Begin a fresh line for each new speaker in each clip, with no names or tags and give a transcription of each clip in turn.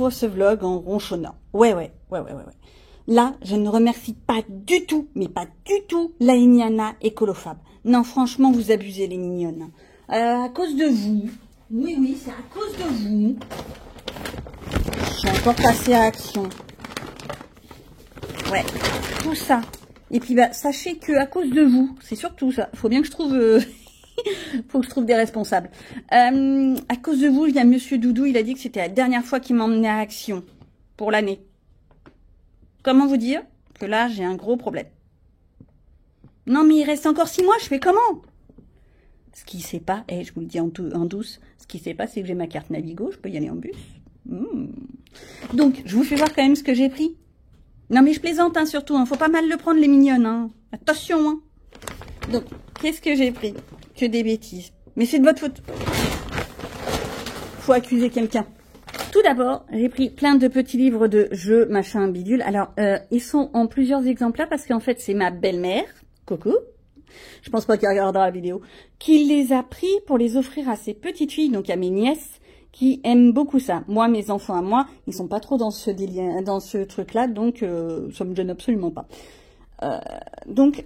j'ouvre ce vlog en ronchonnant. Ouais. Là, je ne remercie pas du tout, mais pas du tout, la Eniana Ecolofab. Non, franchement, vous abusez, les mignonnes. À cause de vous. Oui, c'est à cause de vous. Je suis encore passée à action. Ouais, tout ça. Et puis, bah, sachez que à cause de vous, c'est surtout ça. Faut bien que je trouve... faut que je trouve des responsables. À cause de vous, il y a Monsieur Doudou, il a dit que c'était la dernière fois qu'il m'emmenait à action pour l'année. Comment vous dire que là, j'ai un gros problème. Non, mais il reste encore 6 mois, je fais comment? Ce qui ne sait pas, et je vous le dis en douce, ce qui ne sait pas, c'est que j'ai ma carte Navigo, je peux y aller en bus. Donc, je vous fais voir quand même ce que j'ai pris. Non, mais je plaisante, hein, surtout, hein, faut pas mal le prendre, les mignonnes, hein. Attention, hein. Donc, qu'est-ce que j'ai pris? Que des bêtises. Mais c'est de votre faute. Faut accuser quelqu'un. Tout d'abord, j'ai pris plein de petits livres de jeux, machin, bidule. Alors, ils sont en plusieurs exemplaires parce qu'en fait, c'est ma belle-mère, coucou, je pense pas qu'elle regardera la vidéo, qui les a pris pour les offrir à ses petites filles, donc à mes nièces, qui aiment beaucoup ça. Moi, mes enfants à moi, ils sont pas trop dans ce délire, dans ce truc-là, donc ça me gêne absolument pas. Donc,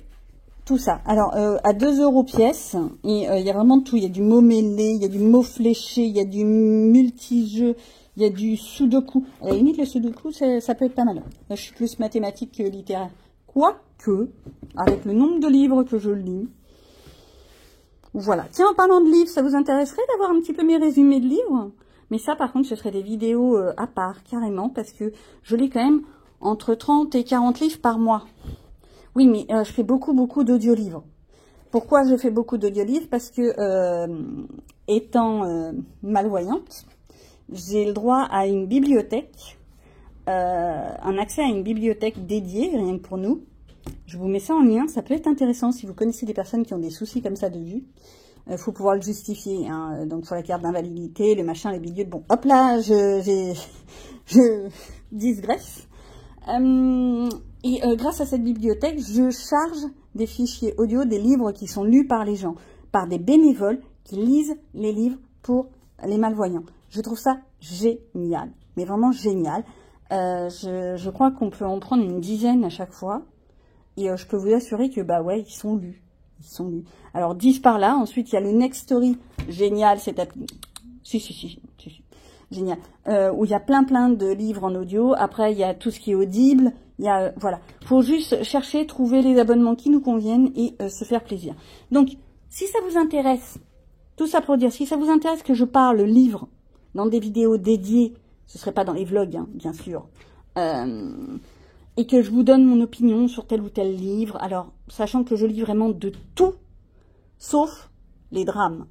tout ça. Alors, à 2 € pièce, et il y a vraiment tout. Il y a du mot mêlé, il y a du mot fléché, il y a du multi-jeu, il y a du sudoku. À la limite, le sudoku, ça peut être pas mal. Là, je suis plus mathématique que littéraire. Quoique, avec le nombre de livres que je lis, voilà. Tiens, en parlant de livres, ça vous intéresserait d'avoir un petit peu mes résumés de livres? Mais ça, par contre, ce serait des vidéos à part, carrément, parce que je lis quand même entre 30 et 40 livres par mois. Oui, mais je fais beaucoup d'audiolivres. Pourquoi je fais beaucoup d'audiolivres? Parce que, étant malvoyante, j'ai le droit à une bibliothèque, un accès à une bibliothèque dédiée, rien que pour nous. Je vous mets ça en lien, ça peut être intéressant si vous connaissez des personnes qui ont des soucis comme ça de vue. Faut pouvoir le justifier, hein. Donc sur la carte d'invalidité, le machin, les bidules. Bon, hop là, je digresse. Et grâce à cette bibliothèque, je charge des fichiers audio, des livres qui sont lus par les gens, par des bénévoles qui lisent les livres pour les malvoyants. Je trouve ça génial, mais vraiment génial. Je crois qu'on peut en prendre une dizaine à chaque fois. Et je peux vous assurer que, bah ouais, ils sont lus. Ils sont lus. Alors, 10 par là. Ensuite, il y a le Next Story. Génial, cette appli. Si. Génial. Où il y a plein de livres en audio. Après, il y a tout ce qui est audible. Il y a, voilà. Faut juste chercher, trouver les abonnements qui nous conviennent et se faire plaisir. Donc, si ça vous intéresse, tout ça pour dire, si ça vous intéresse que je parle livre dans des vidéos dédiées, ce serait pas dans les vlogs, hein, bien sûr, et que je vous donne mon opinion sur tel ou tel livre, alors, sachant que je lis vraiment de tout, sauf les drames.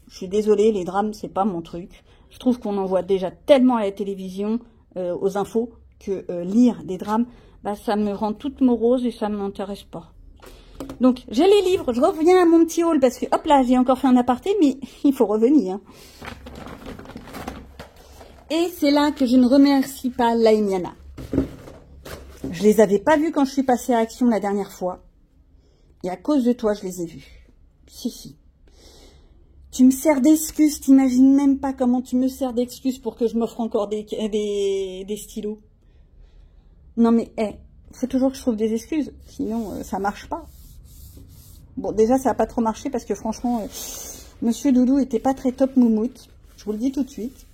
Je suis désolée, les drames, c'est pas mon truc. Je trouve qu'on en voit déjà tellement à la télévision, aux infos, que lire des drames, bah, ça me rend toute morose et ça ne m'intéresse pas. Donc, j'ai les livres, je reviens à mon petit haul, parce que, hop là, j'ai encore fait un aparté, mais il faut revenir. Et c'est là que je ne remercie pas la Eniana. Je les avais pas vus quand je suis passée à Action la dernière fois. Et à cause de toi, je les ai vus. Si. Tu me sers d'excuses, t'imagines même pas comment tu me sers d'excuses pour que je m'offre encore des stylos. Non mais, faut toujours que je trouve des excuses, sinon ça marche pas. Bon, déjà, ça n'a pas trop marché parce que franchement, Monsieur Doudou était pas très top moumoute. Je vous le dis tout de suite.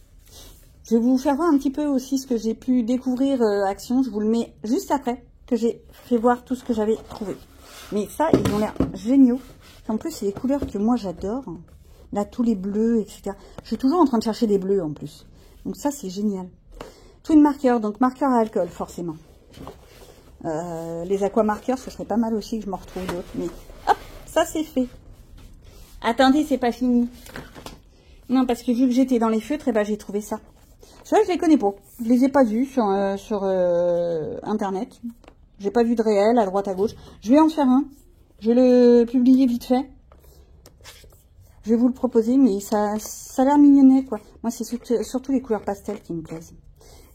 Je vais vous faire voir un petit peu aussi ce que j'ai pu découvrir Action. Je vous le mets juste après que j'ai fait voir tout ce que j'avais trouvé. Mais ça, ils ont l'air géniaux. En plus, c'est les couleurs que moi j'adore. Là, tous les bleus, etc. Je suis toujours en train de chercher des bleus en plus. Donc ça, c'est génial. Twin marker, donc marqueur à alcool, forcément. Les aquamarqueurs, ce serait pas mal aussi que je m'en retrouve d'autres. Mais hop, ça c'est fait. Attendez, c'est pas fini. Non, parce que vu que j'étais dans les feutres, ben, j'ai trouvé ça. Ça, je les connais pas. Je les ai pas vus sur Internet. J'ai pas vu de réel à droite à gauche. Je vais en faire un. Je vais le publier vite fait. Je vais vous le proposer, mais ça a l'air mignonnet, quoi. Moi, c'est surtout les couleurs pastel qui me plaisent.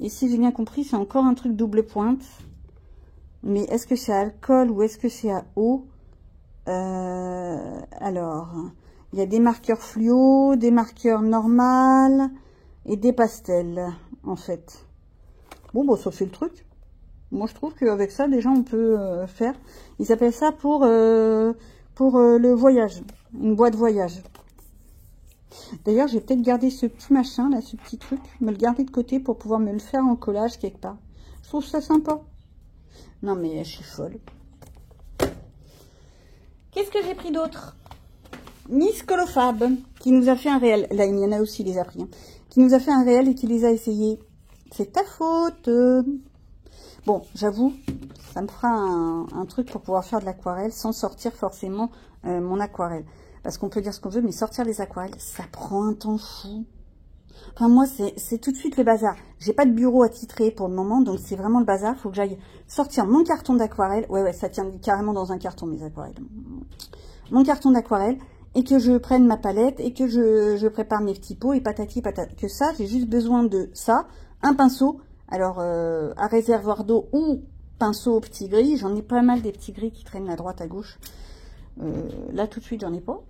Et si j'ai bien compris, c'est encore un truc double pointe. Mais est-ce que c'est à alcool ou est-ce que c'est à eau? Alors, il y a des marqueurs fluo, des marqueurs normales et des pastels. en fait. Bon, bon, ça fait le truc. Moi, je trouve qu'avec ça, déjà, on peut faire. Ils appellent ça pour le voyage. Une boîte voyage. D'ailleurs, j'ai peut-être gardé ce petit machin, là, ce petit truc. Me le garder de côté pour pouvoir me le faire en collage quelque part. Je trouve ça sympa. Non, mais je suis folle. Qu'est-ce que j'ai pris d'autre? Miss Colofab, qui nous a fait un réel. Là, il y en a aussi, les a pris. Hein, qui nous a fait un réel et qui les a essayés. C'est ta faute. Bon, j'avoue, ça me fera un truc pour pouvoir faire de l'aquarelle sans sortir forcément mon aquarelle. Parce qu'on peut dire ce qu'on veut, mais sortir les aquarelles, ça prend un temps fou. Enfin, moi, c'est tout de suite le bazar. J'ai pas de bureau attitré pour le moment, donc c'est vraiment le bazar. Faut que j'aille sortir mon carton d'aquarelle. Ouais, ça tient carrément dans un carton, mes aquarelles. Mon carton d'aquarelle, et que je prenne ma palette, et que je prépare mes petits pots, et patati patata. Que ça, j'ai juste besoin de ça, un pinceau. Alors, à réservoir d'eau ou pinceau au petit gris. J'en ai pas mal des petits gris qui traînent à droite, à gauche. Là, tout de suite, j'en ai pas.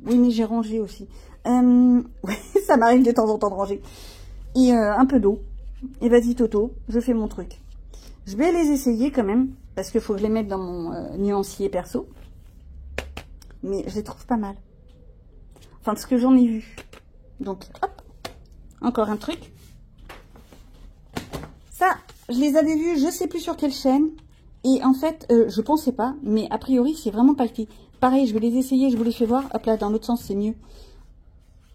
Oui, mais j'ai rangé aussi. Oui, ça m'arrive de temps en temps de ranger. Et un peu d'eau. Et vas-y, Toto, je fais mon truc. Je vais les essayer quand même, parce qu'il faut que je les mette dans mon nuancier perso. Mais je les trouve pas mal. Enfin, de ce que j'en ai vu. Donc, hop, encore un truc. Ça, je les avais vus, je sais plus sur quelle chaîne. Et en fait, je pensais pas, mais a priori, c'est vraiment palpé. Pareil, je vais les essayer, je vous les fais voir. Hop là, dans l'autre sens, c'est mieux.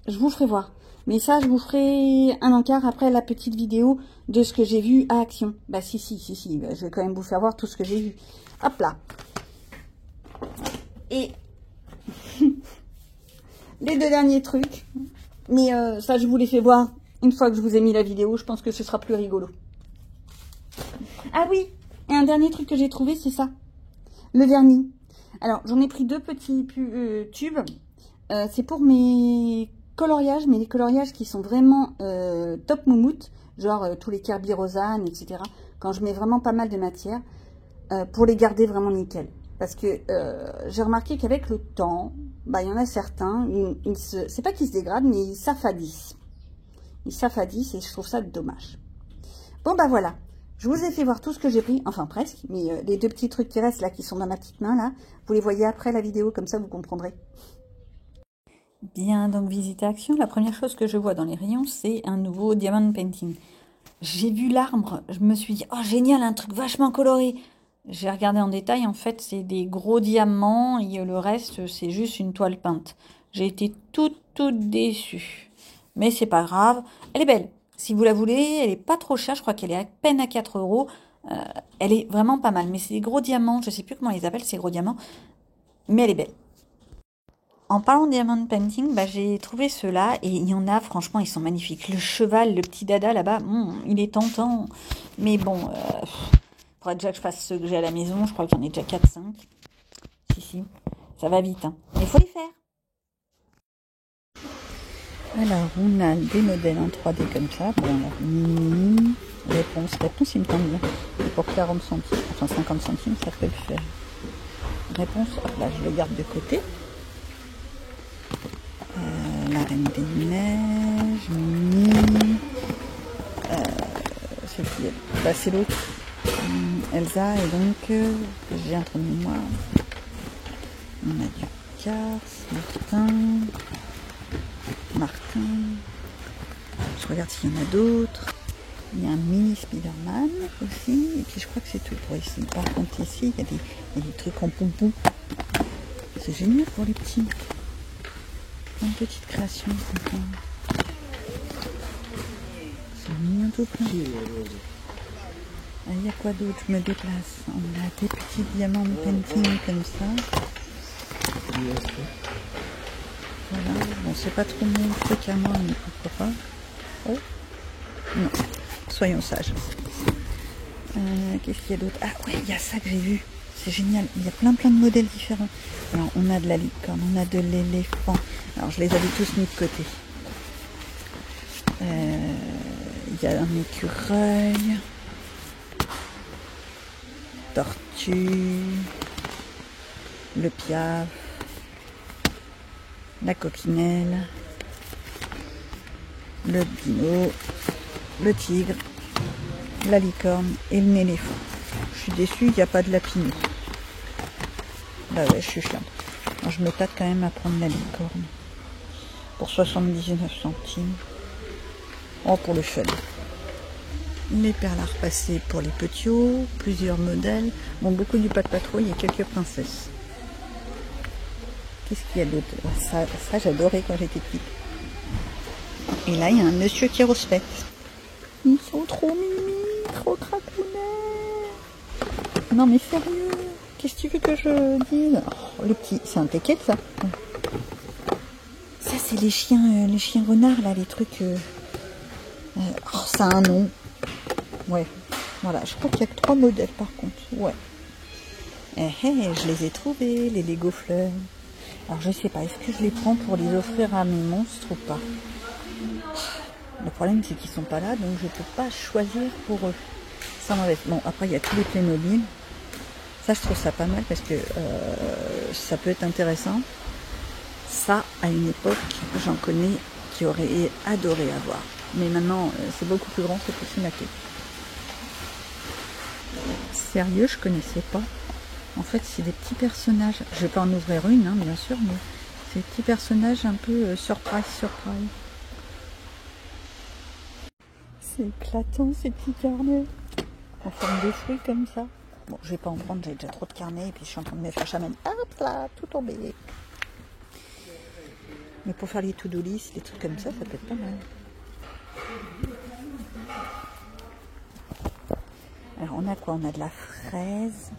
Je vous ferai voir. Mais ça, je vous ferai un encart après la petite vidéo de ce que j'ai vu à Action. Bah si, je vais quand même vous faire voir tout ce que j'ai vu. Hop là. Et les deux derniers trucs. Mais ça, je vous les fais voir une fois que je vous ai mis la vidéo. Je pense que ce sera plus rigolo. Ah oui, et un dernier truc que j'ai trouvé, c'est ça. Le vernis. Alors, j'en ai pris deux petits tubes. C'est pour mes coloriages, mais les coloriages qui sont vraiment top moumoute. Genre tous les Kirby Rosanne, etc. Quand je mets vraiment pas mal de matière. Pour les garder vraiment nickel. Parce que j'ai remarqué qu'avec le temps, bah, il y en a certains, c'est pas qu'ils se dégradent, mais ils s'affadissent. Ils s'affadissent et je trouve ça dommage. Bon, bah voilà. Je vous ai fait voir tout ce que j'ai pris, enfin presque, mais les deux petits trucs qui restent là, qui sont dans ma petite main là, vous les voyez après la vidéo, comme ça vous comprendrez. Bien, donc visite à Action, la première chose que je vois dans les rayons, c'est un nouveau diamond painting. J'ai vu l'arbre, je me suis dit, oh génial, un truc vachement coloré. J'ai regardé en détail, en fait c'est des gros diamants et le reste c'est juste une toile peinte. J'ai été toute déçue, mais c'est pas grave, elle est belle. Si vous la voulez, elle est pas trop chère, je crois qu'elle est à peine à 4 €. Elle est vraiment pas mal, mais c'est des gros diamants, je sais plus comment ils appellent ces gros diamants, mais elle est belle. En parlant de diamond painting, bah, j'ai trouvé ceux-là, et il y en a, franchement, ils sont magnifiques. Le cheval, le petit dada là-bas, il est tentant, mais bon, faudrait déjà que je fasse ceux que j'ai à la maison, je crois qu'il y en a déjà 4-5. Si, ça va vite, hein. Mais il faut les faire. Alors, on a des modèles en 3D comme ça. Bon, réponse, il me tente bien. Et pour 40 centimes, enfin 50 centimes, ça peut le faire. Réponse, hop là, je le garde de côté. La Reine des Neiges, Minnie. C'est l'autre. Elsa, et donc, j'ai un trou de mémoire. On a du Cars, Martin. Je regarde s'il y en a d'autres. Il y a un mini Spider-Man aussi. Et puis je crois que c'est tout pour ici. Par contre ici, il y a des trucs en pompon. C'est génial pour les petits. Une petite création. C'est mignon tout plein. Il y a quoi d'autre? Je me déplace. On a des petits diamants painting comme ça. Voilà, bon c'est pas trop mon truc à moi, mais pourquoi pas. Oh non, soyons sages. Qu'est-ce qu'il y a d'autre? Ah ouais, il y a ça que j'ai vu, c'est génial, il y a plein de modèles différents. Alors on a de la licorne, on a de l'éléphant, alors je les avais tous mis de côté. Il y a un écureuil, tortue, le piaf, la coquinelle, le dino, le tigre, la licorne et l'éléphant. Je suis déçue, il n'y a pas de lapinus. Bah ouais, je suis chiante. Alors, je me tâte quand même à prendre la licorne. Pour 79 centimes. Oh, pour le fun. Les perles à repasser pour les petits hauts, plusieurs modèles. Bon, beaucoup du Pat Patrouille et quelques princesses. Qu'est-ce qu'il y a d'autre? Ça j'adorais quand j'étais petite. Et là, il y a un monsieur qui respecte. Ils sont trop mimi, trop cracounets. Non mais sérieux, qu'est-ce que tu veux que je dise? Oh, le petit, c'est un teket ça. Ça c'est les chiens renards là, les trucs. Oh, ça a un nom. Ouais, voilà, je crois qu'il n'y a que 3 modèles par contre. Ouais. Je les ai trouvés, les Lego fleurs. Alors je sais pas, est-ce que je les prends pour les offrir à mes monstres ou pas? Le problème c'est qu'ils sont pas là, donc je peux pas choisir pour eux. Ça m'embête. Bon, après il y a tous les Playmobil. Ça je trouve ça pas mal parce que ça peut être intéressant. Ça, à une époque, j'en connais qui auraient adoré avoir. Mais maintenant, c'est beaucoup plus grand, c'est possible à quai. Sérieux, je connaissais pas. En fait, c'est des petits personnages. Je vais pas en ouvrir une, hein, bien sûr, mais c'est des petits personnages un peu surprise. C'est éclatant, ces petits carnets. En forme de fruits comme ça. Bon, je vais pas en prendre, j'ai déjà trop de carnets. Et puis, je suis en train de me faire chaman. Hop là, tout tombé. Mais pour faire les to-do list, les trucs comme ça peut être pas mal. Alors, on a quoi? On a de la fraise.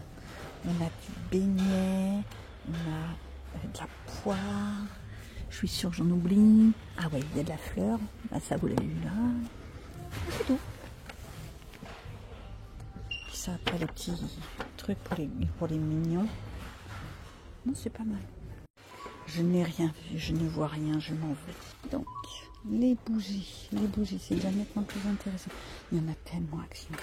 On a du beignet, on a de la poire, je suis sûre que j'en oublie. Ah ouais, il y a de la fleur, bah, ça vous l'avez vu là. C'est tout. Puis ça après les petits trucs pour les mignons. Non, c'est pas mal. Je n'ai rien vu, je ne vois rien, je m'en vais. Donc, les bougies c'est déjà nettement plus intéressant. Il y en a tellement Action.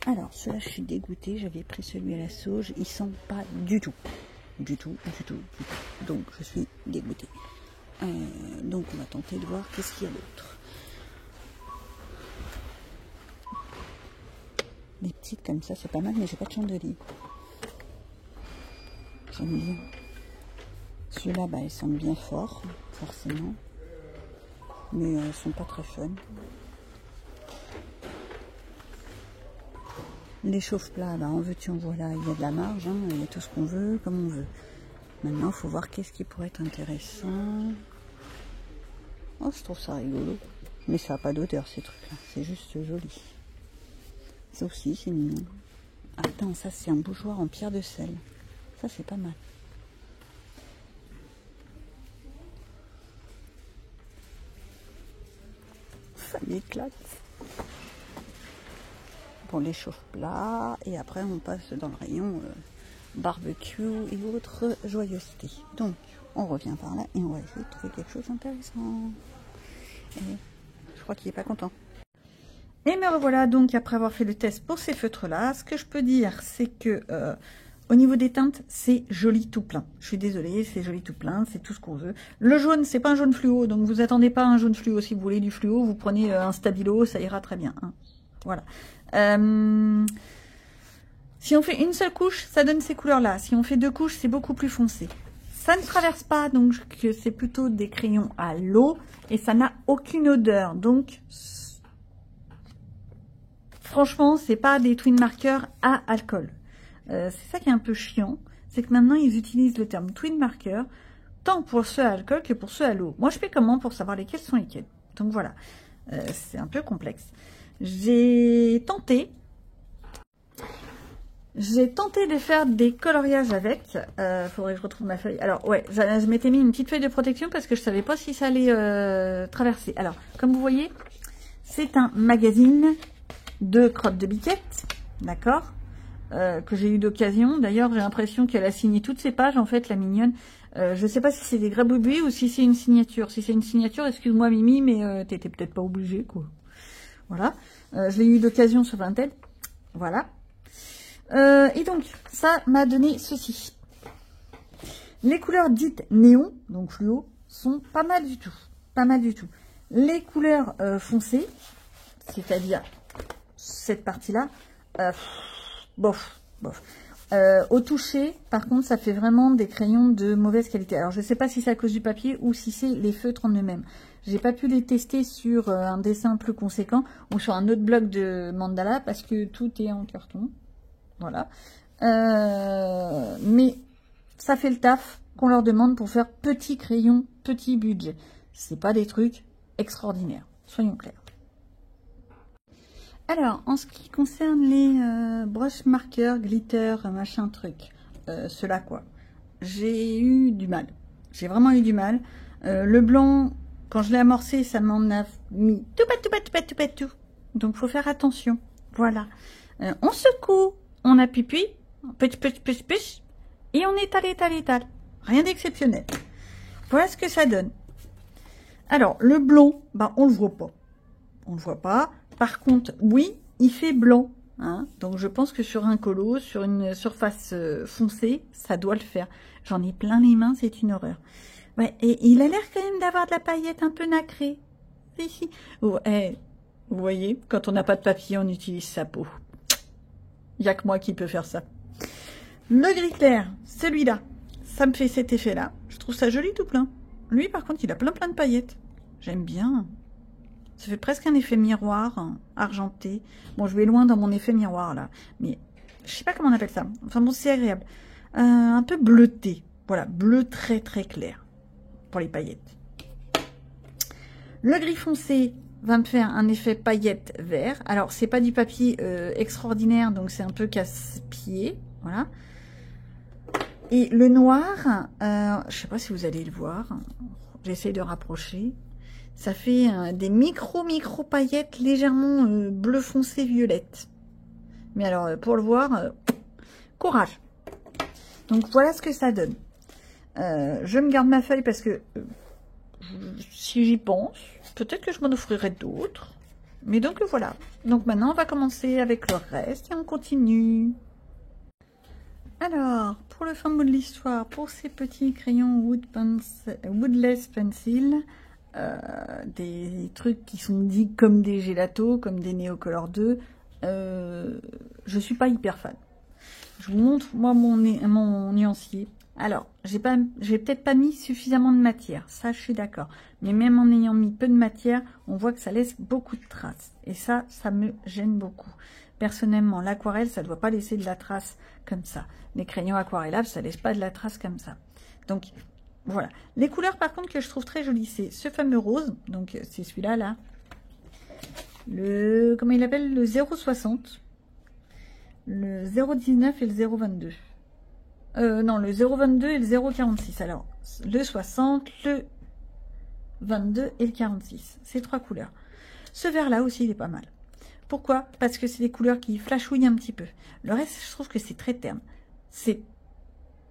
Alors, ceux-là, je suis dégoûtée. J'avais pris celui à la sauge. Ils sont pas du tout. Du tout. Donc, je suis dégoûtée. Donc, on va tenter de voir qu'est-ce qu'il y a d'autre. Les petites comme ça, c'est pas mal, mais j'ai pas de chandelier. J'aime bien. Ceux-là, bah, ils semblent bien forts, forcément. Mais ils sont pas très fun. Les chauffe-plats, bah, en veux-tu, en voilà, il y a de la marge, hein, il y a tout ce qu'on veut, comme on veut. Maintenant, il faut voir qu'est-ce qui pourrait être intéressant. Oh, je trouve ça rigolo. Mais ça n'a pas d'odeur, ces trucs-là. C'est juste joli. Ça aussi, c'est mignon. Attends, ça, c'est un bougeoir en pierre de sel. Ça, c'est pas mal. Ça m'éclate. Pour les chauffe-plats, et après on passe dans le rayon barbecue et autres joyeusetés. Donc on revient par là et on va essayer de trouver quelque chose d'intéressant. Et je crois qu'il est pas content. Et me revoilà donc après avoir fait le test pour ces feutres là. Ce que je peux dire, c'est que au niveau des teintes, c'est joli tout plein. Je suis désolée, c'est joli tout plein, c'est tout ce qu'on veut. Le jaune, c'est pas un jaune fluo, donc vous attendez pas un jaune fluo. Si vous voulez du fluo, vous prenez un stabilo, ça ira très bien. Hein. Voilà. Si on fait une seule couche, ça donne ces couleurs-là. Si on fait 2 couches, c'est beaucoup plus foncé. Ça ne traverse pas, donc c'est plutôt des crayons à l'eau et ça n'a aucune odeur. Donc, franchement, c'est pas des twin markers à alcool. C'est ça qui est un peu chiant, c'est que maintenant ils utilisent le terme twin marker tant pour ceux à alcool que pour ceux à l'eau. Moi, je fais comment pour savoir lesquels sont lesquels? Donc voilà, c'est un peu complexe. J'ai tenté de faire des coloriages avec. Faudrait que je retrouve ma feuille. Alors ouais, je m'étais mis une petite feuille de protection parce que je savais pas si ça allait traverser. Alors, comme vous voyez, c'est un magazine de crottes de biquettes, d'accord, que j'ai eu d'occasion. D'ailleurs, j'ai l'impression qu'elle a signé toutes ses pages, en fait, la mignonne. Je sais pas si c'est des grabouillis ou si c'est une signature. Si c'est une signature, excuse-moi Mimi, mais t'étais peut-être pas obligée, quoi. Voilà. Je l'ai eu d'occasion sur Vinted. Voilà. Et donc, ça m'a donné ceci. Les couleurs dites néon, donc fluo, sont pas mal du tout. Pas mal du tout. Les couleurs foncées, c'est-à-dire cette partie-là, bof. Au toucher, par contre, ça fait vraiment des crayons de mauvaise qualité. Alors, je ne sais pas si c'est à cause du papier ou si c'est les feutres en eux-mêmes. J'ai pas pu les tester sur un dessin plus conséquent ou sur un autre bloc de mandala parce que tout est en carton. Voilà. Mais ça fait le taf qu'on leur demande pour faire petit crayon, petit budget. C'est pas des trucs extraordinaires, soyons clairs. Alors, en ce qui concerne les brush marqueurs, glitter, machin truc, ceux-là quoi, j'ai eu du mal. J'ai vraiment eu du mal. Le blanc, quand je l'ai amorcé, ça m'en a mis tout. Donc, faut faire attention. Voilà. On secoue, on appuie, push, et on étale. Rien d'exceptionnel. Voilà ce que ça donne. Alors, le blanc, bah, on le voit pas. On le voit pas. Par contre, oui, il fait blanc. Hein, donc, je pense que sur un colo, sur une surface foncée, ça doit le faire. J'en ai plein les mains, c'est une horreur. Ouais, et il a l'air quand même d'avoir de la paillette un peu nacrée. Ici. Ouais, vous voyez, quand on n'a pas de papier, on utilise sa peau. Il n'y a que moi qui peux faire ça. Le gris clair, celui-là, ça me fait cet effet-là. Je trouve ça joli tout plein. Lui, par contre, il a plein de paillettes. J'aime bien. Ça fait presque un effet miroir, hein, argenté. Bon, je vais loin dans mon effet miroir, là. Mais je sais pas comment on appelle ça. Enfin bon, c'est agréable. Un peu bleuté. Voilà, bleu très clair. Pour les paillettes. Le gris foncé va me faire un effet paillette vert. Alors, c'est pas du papier extraordinaire, donc c'est un peu casse-pied. Voilà. Et le noir, je sais pas si vous allez le voir. J'essaie de rapprocher. Ça fait des micro paillettes légèrement bleu foncé violette. Mais alors, pour le voir, courage. Donc, voilà ce que ça donne. Je me garde ma feuille parce que si j'y pense, peut-être que je m'en offrirai d'autres. Mais donc, voilà. Donc, maintenant, on va commencer avec le reste et on continue. Alors, pour le fin mot de l'histoire, pour ces petits crayons Woodless Pencil, des trucs qui sont dits comme des gélatos, comme des Neocolor 2, je suis pas hyper fan. Je vous montre, moi, mon nuancier. Alors, j'ai peut-être pas mis suffisamment de matière, ça, je suis d'accord. Mais même en ayant mis peu de matière, on voit que ça laisse beaucoup de traces. Et ça me gêne beaucoup. Personnellement, l'aquarelle, ça ne doit pas laisser de la trace comme ça. Les crayons aquarellables, ça laisse pas de la trace comme ça. Donc, voilà. Les couleurs, par contre, que je trouve très jolies, c'est ce fameux rose. Donc, c'est celui-là, là. Comment il appelle? Le 0,60. Le 0,19 et le 0,22. Non, le 0,22 et le 0,46. Alors, le 60, le 22 et le 46. Ces trois couleurs. Ce vert-là aussi, il est pas mal. Pourquoi? Parce que c'est des couleurs qui flashouillent un petit peu. Le reste, je trouve que c'est très terne. C'est,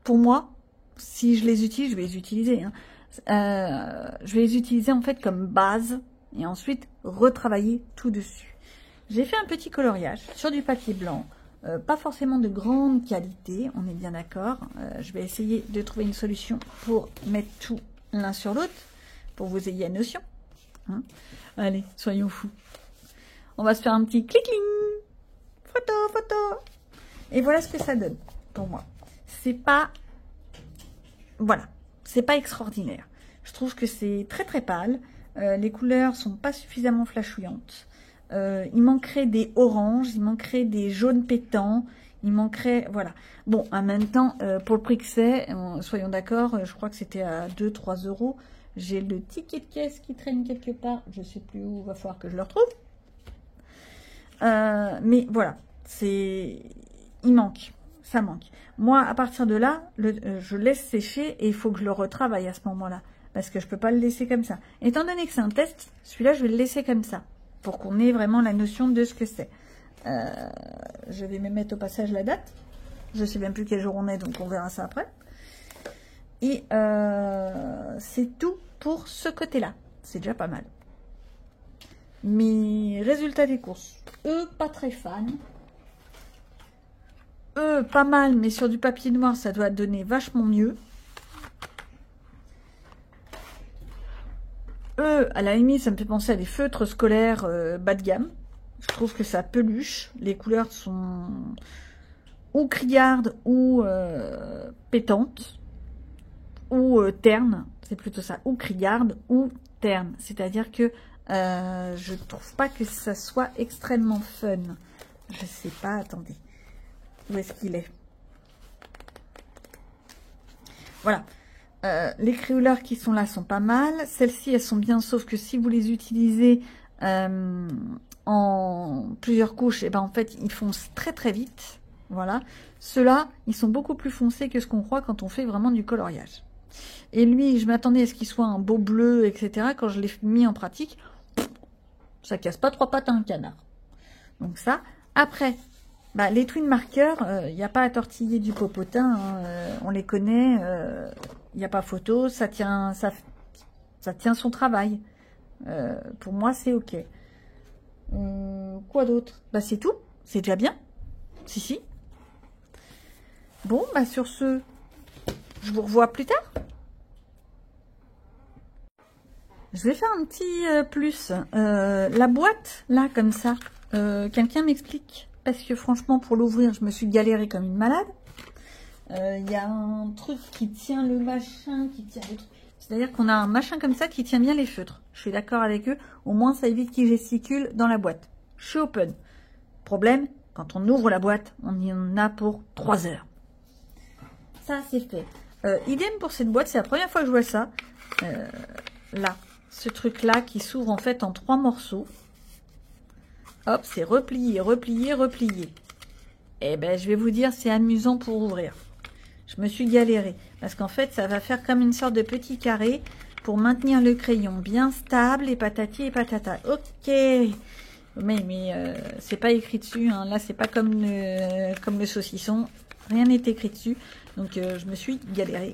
pour moi, si je les utilise, je vais les utiliser. Hein. Je vais les utiliser en fait comme base et ensuite retravailler tout dessus. J'ai fait un petit coloriage sur du papier blanc. Pas forcément de grande qualité, on est bien d'accord. Je vais essayer de trouver une solution pour mettre tout l'un sur l'autre, pour que vous ayez une notion. Hein. Allez, soyons fous. On va se faire un petit clic-cling. Photo. Et voilà ce que ça donne pour moi. C'est pas... Voilà. C'est pas extraordinaire. Je trouve que c'est très pâle. Les couleurs sont pas suffisamment flashouillantes. Il manquerait des oranges, il manquerait des jaunes pétants. Il manquerait... Voilà. Bon, en même temps, pour le prix que c'est, soyons d'accord, je crois que c'était à 2-3 euros. J'ai le ticket de caisse qui traîne quelque part. Je sais plus où, il va falloir que je le retrouve. Mais voilà, il manque, ça manque. Moi, à partir de là, je laisse sécher et il faut que je le retravaille à ce moment-là, parce que je peux pas le laisser comme ça. Étant donné que c'est un test, celui-là, je vais le laisser comme ça, pour qu'on ait vraiment la notion de ce que c'est. Je vais même mettre au passage la date. Je sais même plus quel jour on est, donc on verra ça après. Et c'est tout pour ce côté-là. C'est déjà pas mal. Mais résultat des courses, eux pas très fans, eux pas mal, mais sur du papier noir ça doit donner vachement mieux. Eux, à la limite, ça me fait penser à des feutres scolaires bas de gamme, Je trouve que ça peluche. Les couleurs sont ou criardes ou pétantes ou ternes. C'est plutôt ça. Ou criardes ou ternes. C'est-à-dire que je trouve pas que ça soit extrêmement fun. Je sais pas, attendez. Où est-ce qu'il est? Voilà. Les créoleurs qui sont là sont pas mal. Celles-ci, elles sont bien, sauf que si vous les utilisez en plusieurs couches, et ben en fait, ils foncent très très vite. Voilà. Ceux-là, ils sont beaucoup plus foncés que ce qu'on croit quand on fait vraiment du coloriage. Et lui, je m'attendais à ce qu'il soit un beau bleu, etc. Quand je l'ai mis en pratique, ça casse pas trois pattes à un canard. Donc ça. Après, bah, les twin markers, il n'y a pas à tortiller du popotin. Hein, on les connaît. Il n'y a pas photo. Ça tient son travail. Pour moi, c'est ok. Quoi d'autre? Bah, c'est tout. C'est déjà bien. Si. Bon, bah, sur ce, je vous revois plus tard. Je vais faire un petit plus. La boîte, là, comme ça, quelqu'un m'explique. Parce que franchement, pour l'ouvrir, je me suis galérée comme une malade. Il y a un truc qui tient le machin, qui tient le truc. C'est-à-dire qu'on a un machin comme ça qui tient bien les feutres. Je suis d'accord avec eux. Au moins, ça évite qu'ils gesticulent dans la boîte. Je suis open. Problème, quand on ouvre la boîte, on y en a pour 3 heures. Ça, c'est fait. Idem pour cette boîte, c'est la première fois que je vois ça. Là, ce truc-là qui s'ouvre en fait en 3 morceaux. Hop, c'est replié, replié, replié. Eh ben, je vais vous dire, c'est amusant pour ouvrir. Je me suis galérée. Parce qu'en fait, ça va faire comme une sorte de petit carré pour maintenir le crayon bien stable et patati et patata. Ok. Mais c'est pas écrit dessus. Hein. Là, c'est pas comme le saucisson. Rien n'est écrit dessus. Donc, je me suis galérée.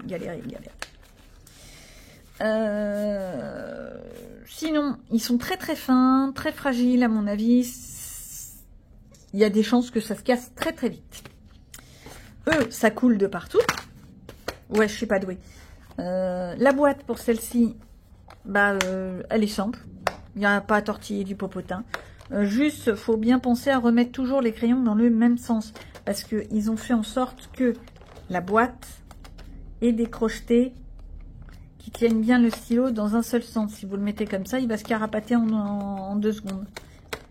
Sinon, ils sont très très fins, très fragiles à mon avis. Il y a des chances que ça se casse très très vite. Eux, ça coule de partout. Ouais, je suis pas douée. La boîte pour celle-ci, bah, elle est simple. Il n'y a pas à tortiller du popotin. Juste, faut bien penser à remettre toujours les crayons dans le même sens. Parce qu'ils ont fait en sorte que la boîte ait des crochetés qui tiennent bien le stylo dans un seul sens. Si vous le mettez comme ça, il va se carapater en 2 secondes.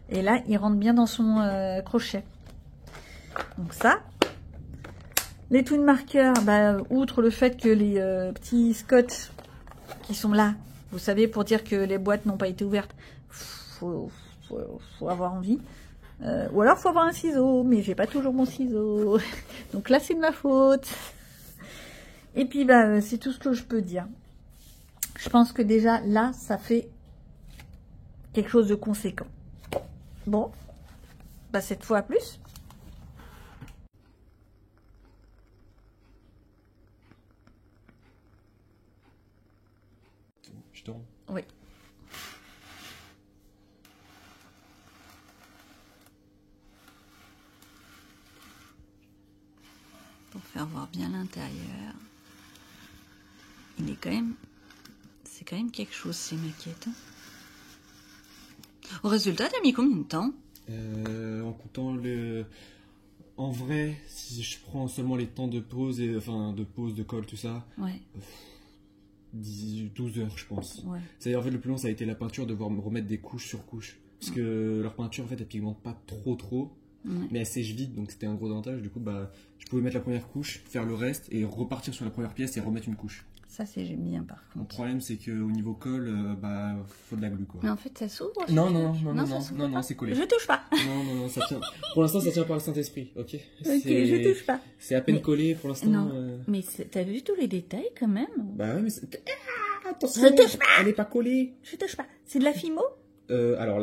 Et là, il rentre bien dans son crochet. Donc ça. Les twin markers, bah, outre le fait que les petits scotch qui sont là, vous savez, pour dire que les boîtes n'ont pas été ouvertes, faut avoir envie. Ou alors, faut avoir un ciseau, mais j'ai pas toujours mon ciseau. Donc là, c'est de ma faute. Et puis, bah, c'est tout ce que je peux dire. Je pense que déjà, là, ça fait quelque chose de conséquent. Bon, bah, cette fois, à plus.
Je tourne.
Oui. Pour faire voir bien l'intérieur. Il est quand même... C'est quand même quelque chose, ces maquettes. Hein. Au résultat, t'as mis combien de temps?
En comptant le... En vrai, si je prends seulement les temps de pause, de colle, tout ça,
Ouais.
12 heures, je pense.
Ouais.
C'est-à-dire, en fait, le plus long, ça a été la peinture, devoir me remettre des couches sur couches. Parce que leur peinture, en fait, elle pigmente pas trop, mais elle sèche vite, donc c'était un gros avantage. Du coup, bah, je pouvais mettre la première couche, faire le reste, et repartir sur la première pièce et remettre une couche.
Ça, c'est bien, par
Le
contre.
problème, c'est qu'au niveau colle, bah, faut de la glu, quoi.
Mais en fait, ça s'ouvre?
Non, c'est collé.
Je touche pas.
Non, ça tient. Pour l'instant, ça tient par le Saint-Esprit, ok?
Ok, je touche pas.
C'est à peine collé pour l'instant.
Non, mais t'as vu tous les détails, quand même?
Bah ouais, mais attention,
Je touche pas.
elle est pas collée.
Je touche pas. C'est de la fimo?
Alors,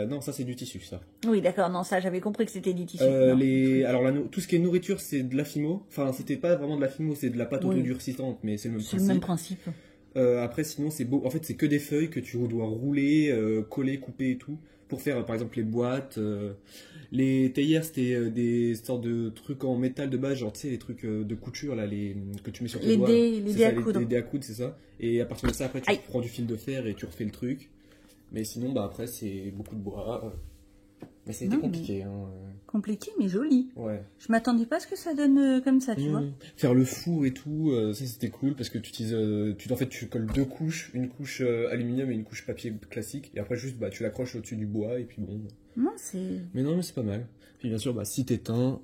non, ça c'est du tissu, ça.
Oui, d'accord, non, ça, j'avais compris que c'était du tissu.
Alors, tout ce qui est nourriture, c'est de la fimo. Enfin, c'était pas vraiment de la fimo, c'est de la pâte autodurcissante, mais c'est le même
C'est
principe.
le même principe.
Après, sinon, c'est beau. En fait, c'est que des feuilles que tu dois rouler, coller, couper et tout. Pour faire, par exemple, les boîtes. Les théières, c'était des sortes de trucs en métal de base, genre, tu sais, les trucs de couture, là, que tu mets sur tes doigts.
Les dés à coudre.
Les dés à coudre, c'est ça. Et à partir de ça, après, tu prends du fil de fer et tu refais le truc. Mais sinon, bah après, c'est beaucoup de bois. Mais c'était compliqué. Hein.
Compliqué, mais joli.
Ouais.
Je m'attendais pas à ce que ça donne comme ça, tu vois.
Faire le four et tout, ça c'était cool parce que tu utilises, en fait, tu colles 2 couches, une couche aluminium et une couche papier classique, et après juste, tu l'accroches au-dessus du bois et puis bon.
Non, c'est.
Mais non, mais c'est pas mal. Puis bien sûr, si t'éteins,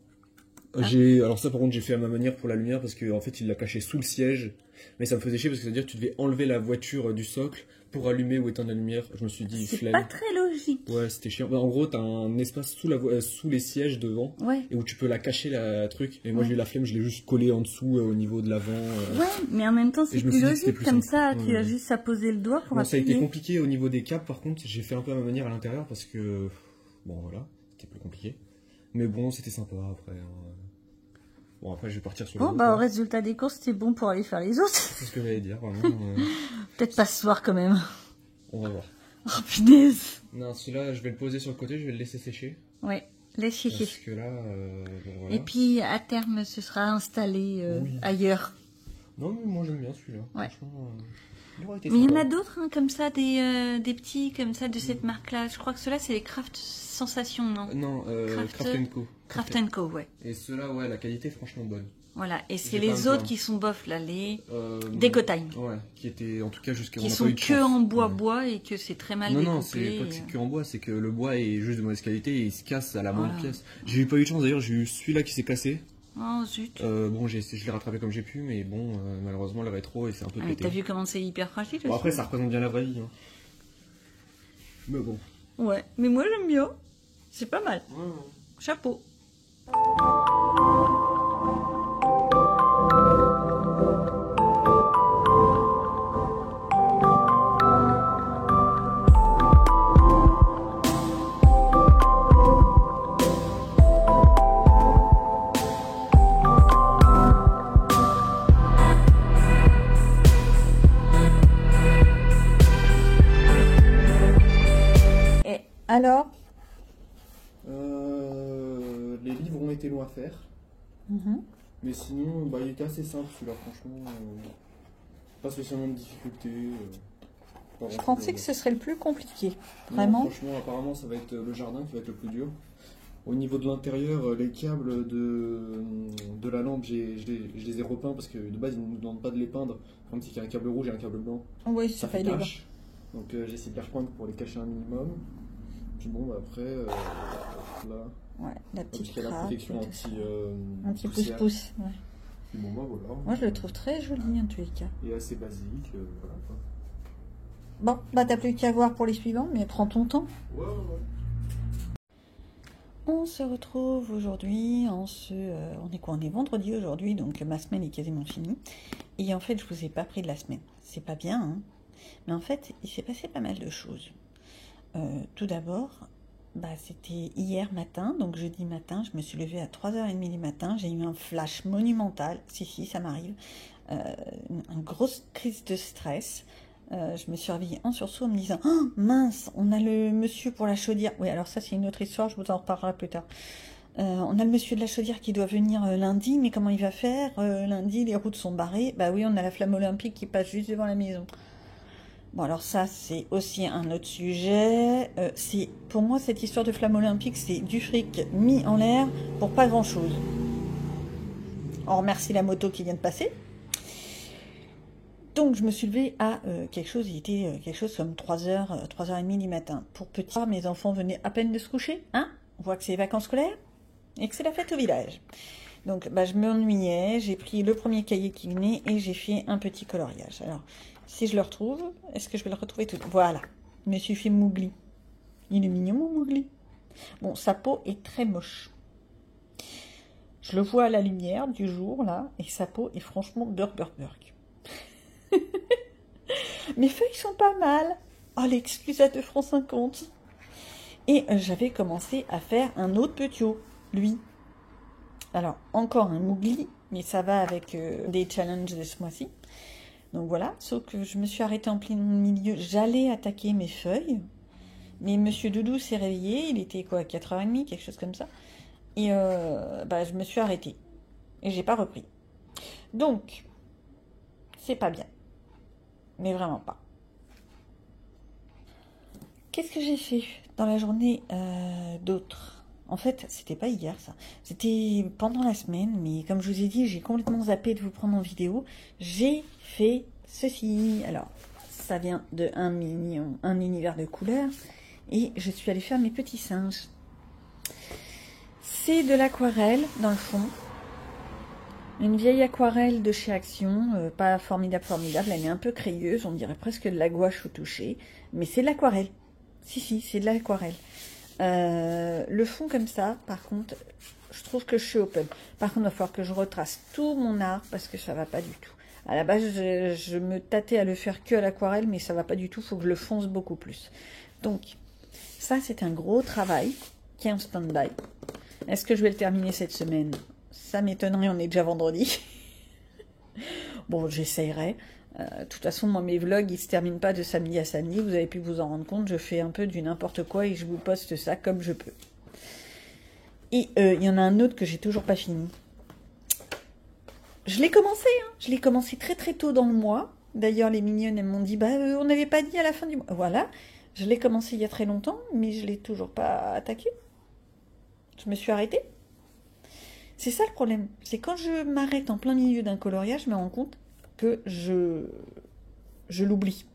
alors ça par contre j'ai fait à ma manière pour la lumière parce qu'en fait il l'a caché sous le siège, mais ça me faisait chier parce que ça veut dire que tu devais enlever la voiture du socle pour allumer ou éteindre la lumière. Je me suis dit
c'est pas très logique.
Ouais, c'était chiant. En gros, t'as un espace sous les sièges devant, et où tu peux la cacher la truc. Et moi j'ai eu la flemme, je l'ai juste collé en dessous au niveau de l'avant.
Ouais, mais en même temps c'est plus logique comme ça. Tu as juste à poser le doigt pour appuyer.
Ça a été compliqué au niveau des câbles. Par contre, j'ai fait un peu à ma manière à l'intérieur parce que bon voilà, c'était plus compliqué. Mais bon, c'était sympa après. Bon, après, je vais partir sur le.
Bon, au résultat des courses, c'était bon pour aller faire les autres.
C'est ce que j'allais dire, vraiment.
Peut-être pas ce soir quand même.
On va voir.
Oh punaise.
Non, celui-là, je vais le poser sur le côté, je vais le laisser sécher.
Ouais, laisse sécher.
Parce que là, bon, voilà.
Et puis, à terme, ce sera installé ailleurs.
Non, mais moi, j'aime bien celui-là.
Ouais.
Franchement,
mais il y en a d'autres, hein, comme ça, des petits, comme ça, de cette marque-là. Je crois que ceux-là, c'est les Craft Sensation, non?
Non, Craft Co.
Craft Co, ouais.
Et ceux-là, ouais, la qualité est franchement bonne.
Voilà, et c'est les autres qui sont bof, là, les Decotime.
Ouais, qui étaient, en tout cas, jusqu'à...
Qui sont que en bois et que c'est très mal découpé.
Non, c'est pas que c'est que en bois, c'est que le bois est juste de mauvaise qualité et il se casse à la moindre pièce. J'ai eu pas eu de chance, d'ailleurs, j'ai eu celui-là qui s'est cassé.
Oh zut.
Bon, je l'ai rattrapé comme j'ai pu, mais bon, malheureusement, le rétro, et c'est un peu pété.
T'as vu comment c'est hyper fragile
bon, après, ça représente bien la vraie vie. Hein. Mais bon.
Ouais, mais moi, j'aime bien. C'est pas mal.
Ouais.
Chapeau. Alors
les livres ont été longs à faire. Mais sinon, il était assez simple celui-là, franchement. Pas spécialement de difficulté.
Je pensais que ce serait le plus compliqué. Vraiment.
Non, franchement, apparemment, ça va être le jardin qui va être le plus dur. Au niveau de l'intérieur, les câbles de la lampe, je les ai repeints parce que de base, ils ne nous demandent pas de les peindre. Comme s'il y a un câble rouge et un câble blanc.
Oui, ça fait
tache. Donc j'ai essayé de les repeindre pour les cacher un minimum. Puis bon, après, là.
Ouais, la petite
craque, la protection
anti-pouce-pouce. Ouais.
Puis bon, voilà.
Moi, je le trouve très joli en tous les cas.
Et assez basique, voilà quoi.
Bon, t'as plus qu'à voir pour les suivants, mais prends ton temps.
Ouais.
On se retrouve aujourd'hui on est quoi? On est vendredi aujourd'hui, donc ma semaine est quasiment finie. Et en fait, je vous ai pas pris de la semaine. C'est pas bien, hein. Mais en fait, il s'est passé pas mal de choses. Tout d'abord, c'était hier matin, donc jeudi matin, je me suis levée à 3h30 du matin, j'ai eu un flash monumental, si, ça m'arrive, une grosse crise de stress. Je me suis réveillée en sursaut en me disant « Oh mince, on a le monsieur pour la chaudière ». Oui, alors ça c'est une autre histoire, je vous en reparlerai plus tard. On a le monsieur de la chaudière qui doit venir lundi, mais comment il va faire? Lundi, les routes sont barrées. Bah oui, on a la flamme olympique qui passe juste devant la maison. Bon, alors ça, c'est aussi un autre sujet. Pour moi, cette histoire de flamme olympique, c'est du fric mis en l'air pour pas grand-chose. On remercie la moto qui vient de passer. Donc, je me suis levée à il était quelque chose comme 3h30 du matin. Pour petit, mes enfants venaient à peine de se coucher. Hein? On voit que c'est les vacances scolaires et que c'est la fête au village. Donc, je m'ennuyais. J'ai pris le premier cahier qui venait et j'ai fait un petit coloriage. Alors, si je le retrouve, est-ce que je vais le retrouver tout? Voilà, il me suffit Mowgli. Il est mignon, mon Mowgli. Bon, sa peau est très moche. Je le vois à la lumière du jour, là, et sa peau est franchement burg. Mes feuilles sont pas mal. Oh, l'excuse à 2,50 francs. Et j'avais commencé à faire un autre petiot, lui. Alors, encore un Mowgli, mais ça va avec des challenges de ce mois-ci. Donc voilà, sauf que je me suis arrêtée en plein milieu. J'allais attaquer mes feuilles, mais Monsieur Doudou s'est réveillé. Il était quoi, 4h30, quelque chose comme ça. Et je me suis arrêtée. Et j'ai pas repris. Donc, c'est pas bien. Mais vraiment pas. Qu'est-ce que j'ai fait dans la journée d'autre? En fait, c'était pas hier ça. C'était pendant la semaine, mais comme je vous ai dit, j'ai complètement zappé de vous prendre en vidéo. J'ai fait ceci. Alors, ça vient de un univers de couleurs. Et je suis allée faire mes petits singes. C'est de l'aquarelle dans le fond. Une vieille aquarelle de chez Action, pas formidable, elle est un peu crayeuse, on dirait presque de la gouache au toucher, mais c'est de l'aquarelle. Si, c'est de l'aquarelle. Le fond comme ça, par contre, je trouve que je suis open. Par contre, il va falloir que je retrace tout mon art parce que ça va pas du tout. À la base, je me tâtais à le faire que à l'aquarelle, mais ça va pas du tout, il faut que je le fonce beaucoup plus. Donc, ça c'est un gros travail qui est en stand-by. Est-ce que je vais le terminer cette semaine? Ça m'étonnerait, on est déjà vendredi. Bon, j'essayerai. De toute façon, moi, mes vlogs, ils se terminent pas de samedi à samedi. Vous avez pu vous en rendre compte. Je fais un peu du n'importe quoi et je vous poste ça comme je peux. Et il y en a un autre que j'ai toujours pas fini. Je l'ai commencé, hein. Je l'ai commencé très très tôt dans le mois. D'ailleurs, les mignonnes, elles m'ont dit, bah, on n'avait pas dit à la fin du mois. Voilà. Je l'ai commencé il y a très longtemps, mais je l'ai toujours pas attaqué. Je me suis arrêtée. C'est ça le problème. C'est quand je m'arrête en plein milieu d'un coloriage, je me rends compte que je l'oublie.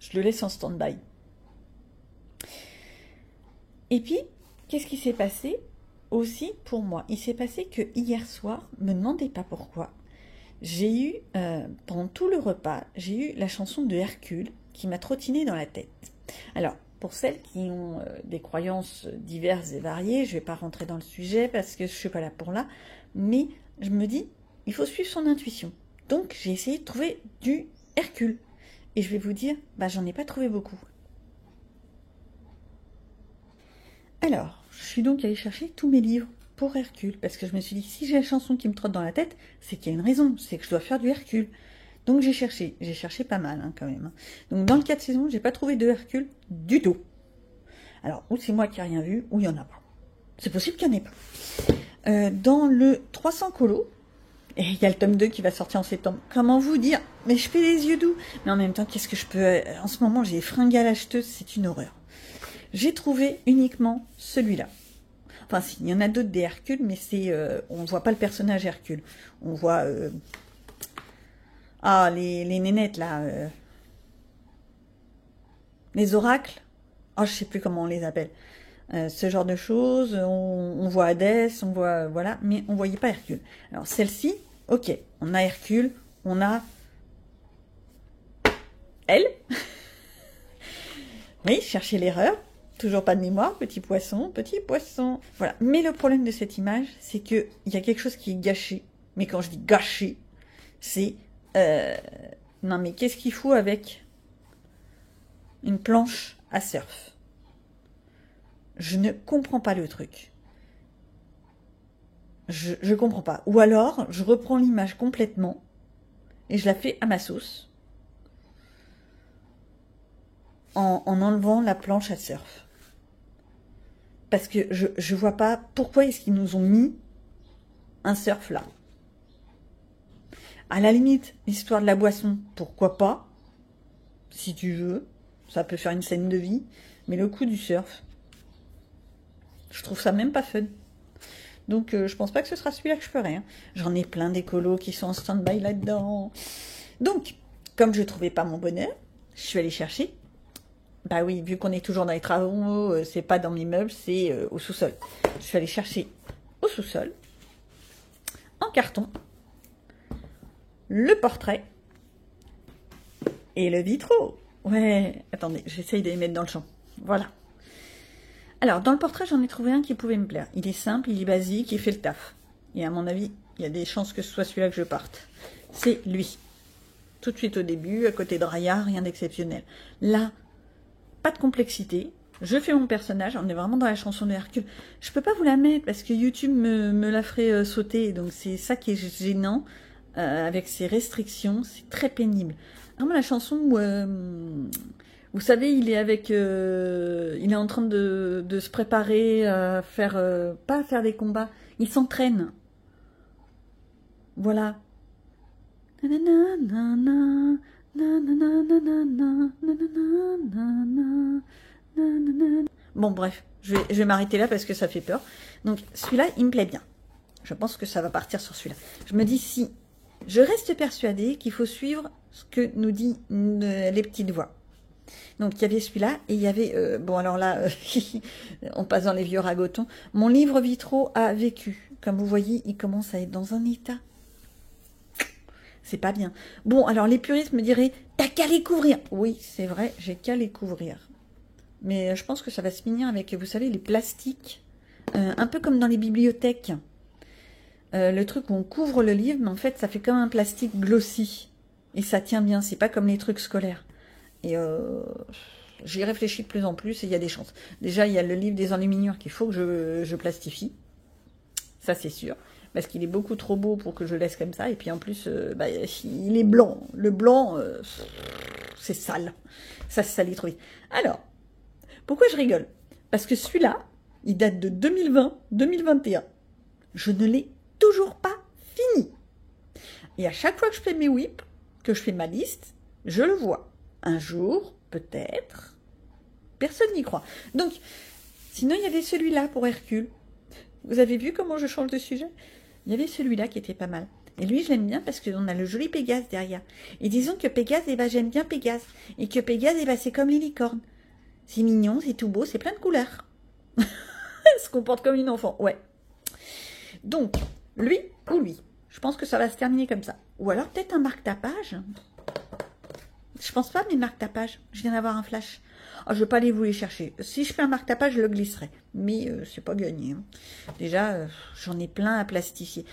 Je le laisse en stand-by. Et puis, qu'est-ce qui s'est passé aussi pour moi? Il s'est passé que hier soir, me demandez pas pourquoi, j'ai eu, pendant tout le repas, j'ai eu la chanson de Hercule qui m'a trottiné dans la tête. Alors, pour celles qui ont des croyances diverses et variées, je ne vais pas rentrer dans le sujet parce que je ne suis pas là pour là, mais je me dis, il faut suivre son intuition. Donc, j'ai essayé de trouver du Hercule. Et je vais vous dire, bah, j'en ai pas trouvé beaucoup. Alors, je suis donc allée chercher tous mes livres pour Hercule, parce que je me suis dit, si j'ai la chanson qui me trotte dans la tête, c'est qu'il y a une raison, c'est que je dois faire du Hercule. Donc j'ai cherché pas mal hein, quand même. Donc dans le 4 saisons, j'ai pas trouvé de Hercule du tout. Alors, ou c'est moi qui n'ai rien vu, ou il n'y en a pas. C'est possible qu'il n'y en ait pas. Dans le 300 colo, et il y a le tome 2 qui va sortir en septembre. Comment vous dire? Mais je fais les yeux doux. Mais en même temps, qu'est-ce que je peux... En ce moment, j'ai fringales acheteuses, c'est une horreur. J'ai trouvé uniquement celui-là. Enfin, si, il y en a d'autres des Hercule, mais c'est... on ne voit pas le personnage Hercule. On voit... Ah, les nénettes, là. Les oracles. Oh, je sais plus comment on les appelle. Ce genre de choses. On voit Hadès, on voit... Voilà, mais on voyait pas Hercule. Alors, celle-ci, ok. On a Hercule, on a... Elle. Oui, cherchez l'erreur. Toujours pas de mémoire, petit poisson, petit poisson. Voilà. Mais le problème de cette image, c'est qu'il y a quelque chose qui est gâché. Mais quand je dis gâché, c'est... non, mais qu'est-ce qu'il faut avec une planche à surf? Je ne comprends pas le truc. Je comprends pas. Ou alors, je reprends l'image complètement et je la fais à ma sauce en enlevant la planche à surf. Parce que je vois pas pourquoi est-ce qu'ils nous ont mis un surf là. À la limite, l'histoire de la boisson, pourquoi pas? Si tu veux, ça peut faire une scène de vie. Mais le coup du surf, je trouve ça même pas fun. Donc je pense pas que ce sera celui-là que je ferai. Hein. J'en ai plein d'écolos qui sont en stand-by là-dedans. Donc, comme je trouvais pas mon bonheur, je suis allée chercher. Bah oui, vu qu'on est toujours dans les travaux, c'est pas dans mes meubles, c'est au sous-sol. Je suis allée chercher au sous-sol, en carton, le portrait et le vitraux. Ouais, attendez, j'essaye de les mettre dans le champ. Voilà. Alors, dans le portrait, j'en ai trouvé un qui pouvait me plaire. Il est simple, il est basique, il fait le taf. Et à mon avis, il y a des chances que ce soit celui-là que je parte. C'est lui. Tout de suite au début, à côté de Raya, rien d'exceptionnel. Là, pas de complexité. Je fais mon personnage, on est vraiment dans la chanson de Hercule. Je peux pas vous la mettre parce que YouTube me la ferait sauter. Donc c'est ça qui est gênant avec ces restrictions. C'est très pénible. Vraiment la chanson où... vous savez, il est avec, il est en train de se préparer à faire, pas à faire des combats, il s'entraîne. Voilà. Bon, bref, je vais m'arrêter là parce que ça fait peur. Donc, celui-là, il me plaît bien. Je pense que ça va partir sur celui-là. Je me dis, si je reste persuadée qu'il faut suivre ce que nous dit les petites voix. Donc, il y avait celui-là et il y avait... bon, alors là, on passe dans les vieux ragotons. Mon livre vitro a vécu. Comme vous voyez, il commence à être dans un état. C'est pas bien. Bon, alors les puristes me diraient, t'as qu'à les couvrir. Oui, c'est vrai, j'ai qu'à les couvrir. Mais je pense que ça va se finir avec, vous savez, les plastiques. Un peu comme dans les bibliothèques. Le truc où on couvre le livre, mais en fait, ça fait comme un plastique glossy. Et ça tient bien, c'est pas comme les trucs scolaires. Et j'y réfléchis de plus en plus et il y a des chances. Déjà, il y a le livre des enluminures qu'il faut que je plastifie. Ça, c'est sûr. Parce qu'il est beaucoup trop beau pour que je laisse comme ça. Et puis en plus, il est blanc. Le blanc, c'est sale. Ça se salit trop vite. Alors, pourquoi je rigole? Parce que celui-là, il date de 2020-2021. Je ne l'ai toujours pas fini. Et à chaque fois que je fais mes whips, que je fais ma liste, je le vois. Un jour, peut-être, personne n'y croit. Donc, sinon, il y avait celui-là pour Hercule. Vous avez vu comment je change de sujet? Il y avait celui-là qui était pas mal. Et lui, je l'aime bien parce qu'on a le joli Pégase derrière. Et disons que Pégase, j'aime bien Pégase. Et que Pégase, c'est comme les licornes. C'est mignon, c'est tout beau, c'est plein de couleurs. Elle se comporte comme une enfant, ouais. Donc, lui ou lui. Je pense que ça va se terminer comme ça. Ou alors peut-être un marque-tapage. Je pense pas, mais marque-tapage. Je viens d'avoir un flash. Oh, je ne vais pas aller vous les chercher. Si je fais un marque-tapage, je le glisserai. Mais c'est pas gagné. Hein. Déjà, j'en ai plein à plastifier.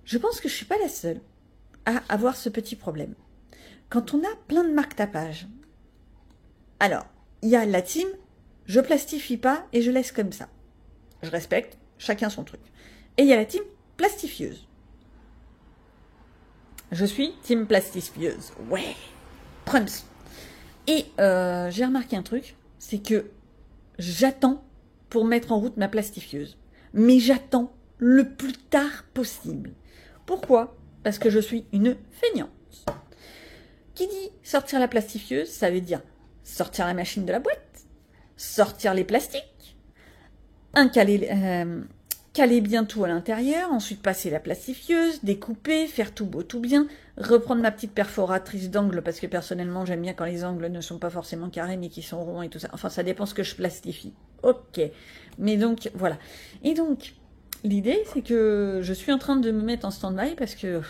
Je pense que je ne suis pas la seule à avoir ce petit problème. Quand on a plein de marque-tapage, alors, il y a la team, je plastifie pas et je laisse comme ça. Je respecte, chacun son truc. Et il y a la team plastifieuse. Je suis team plastifieuse. Ouais, prums. Et j'ai remarqué un truc, c'est que j'attends pour mettre en route ma plastifieuse. Mais j'attends le plus tard possible. Pourquoi? Parce que je suis une feignante. Qui dit sortir la plastifieuse, ça veut dire sortir la machine de la boîte, sortir les plastiques, caler bien tout à l'intérieur, ensuite passer la plastifieuse, découper, faire tout beau, tout bien, reprendre ma petite perforatrice d'angle, parce que personnellement, j'aime bien quand les angles ne sont pas forcément carrés, mais qui sont ronds et tout ça. Enfin, ça dépend ce que je plastifie. Ok. Mais donc, voilà. Et donc, l'idée, c'est que je suis en train de me mettre en stand-by, parce que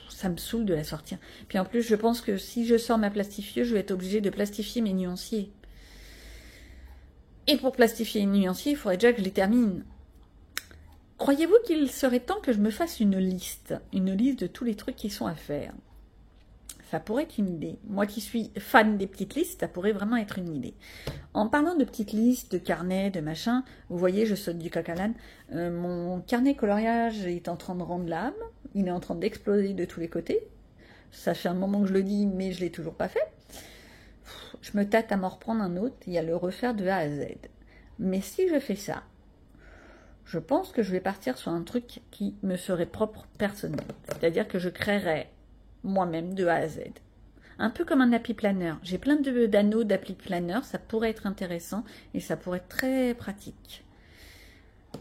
ça me saoule de la sortir. Puis en plus, je pense que si je sors ma plastifieuse, je vais être obligée de plastifier mes nuanciers. Et pour plastifier les nuanciers, il faudrait déjà que je les termine. Croyez-vous qu'il serait temps que je me fasse une liste de tous les trucs qui sont à faire? Ça pourrait être une idée. Moi qui suis fan des petites listes, ça pourrait vraiment être une idée. En parlant de petites listes, de carnets, de machin, vous voyez, je saute du coq à l'âne. Mon carnet coloriage est en train de rendre l'âme. Il est en train d'exploser de tous les côtés. Ça fait un moment que je le dis, mais je ne l'ai toujours pas fait. Je me tâte à m'en reprendre un autre et à le refaire de A à Z. Mais si je fais ça, je pense que je vais partir sur un truc qui me serait propre personnel. C'est-à-dire que je créerais moi-même de A à Z. Un peu comme un Happy Planner. J'ai plein d'anneaux d'Happy Planner, ça pourrait être intéressant et ça pourrait être très pratique.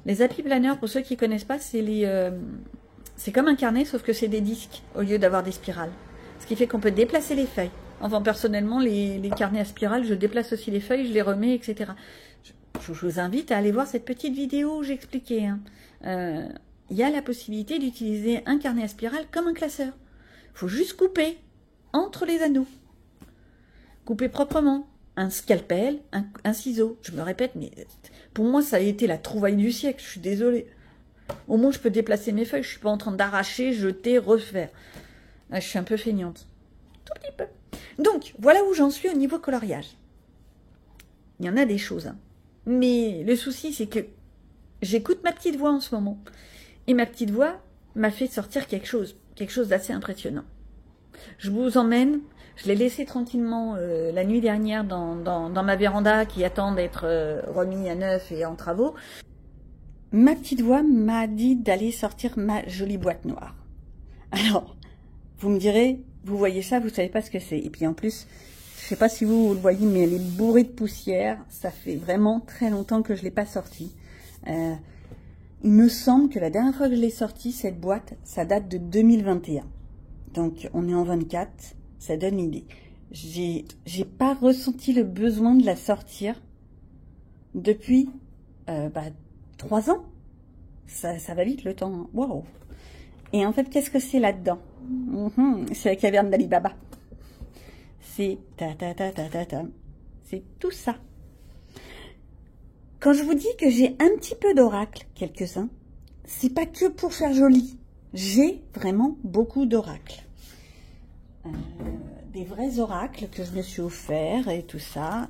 Les Happy Planner, pour ceux qui ne connaissent pas, c'est comme un carnet, sauf que c'est des disques au lieu d'avoir des spirales. Ce qui fait qu'on peut déplacer les feuilles. Enfin, personnellement, les carnets à spirale, je déplace aussi les feuilles, je les remets, etc. Je vous invite à aller voir cette petite vidéo où j'expliquais. Hein. Y a la possibilité d'utiliser un carnet à spirale comme un classeur. Il faut juste couper entre les anneaux. Couper proprement. Un scalpel, un ciseau. Je me répète, mais pour moi, ça a été la trouvaille du siècle. Je suis désolée. Au moins, je peux déplacer mes feuilles. Je ne suis pas en train d'arracher, jeter, refaire. Je suis un peu feignante. Tout petit peu. Donc, voilà où j'en suis au niveau coloriage. Il y en a des choses. Hein. Mais le souci, c'est que j'écoute ma petite voix en ce moment. Et ma petite voix m'a fait sortir quelque chose d'assez impressionnant. Je vous emmène, je l'ai laissé tranquillement la nuit dernière dans ma véranda qui attend d'être remis à neuf et en travaux. Ma petite voix m'a dit d'aller sortir ma jolie boîte noire. Alors, vous me direz, vous voyez ça, vous savez pas ce que c'est. Et puis en plus, Je sais pas si vous le voyez, mais elle est bourrée de poussière. Ça fait vraiment très longtemps que je l'ai pas sortie. Il me semble que la dernière fois que je l'ai sortie, cette boîte, ça date de 2021. Donc, on est en 24. Ça donne l'idée. J'ai pas ressenti le besoin de la sortir depuis 3 ans. Ça va vite le temps. Hein. Waouh. Et en fait, qu'est-ce que c'est là-dedans? C'est la caverne d'Ali Baba. C'est c'est tout ça. Quand je vous dis que j'ai un petit peu d'oracles, quelques-uns, c'est pas que pour faire joli. J'ai vraiment beaucoup d'oracles. Des vrais oracles que je me suis offert et tout ça.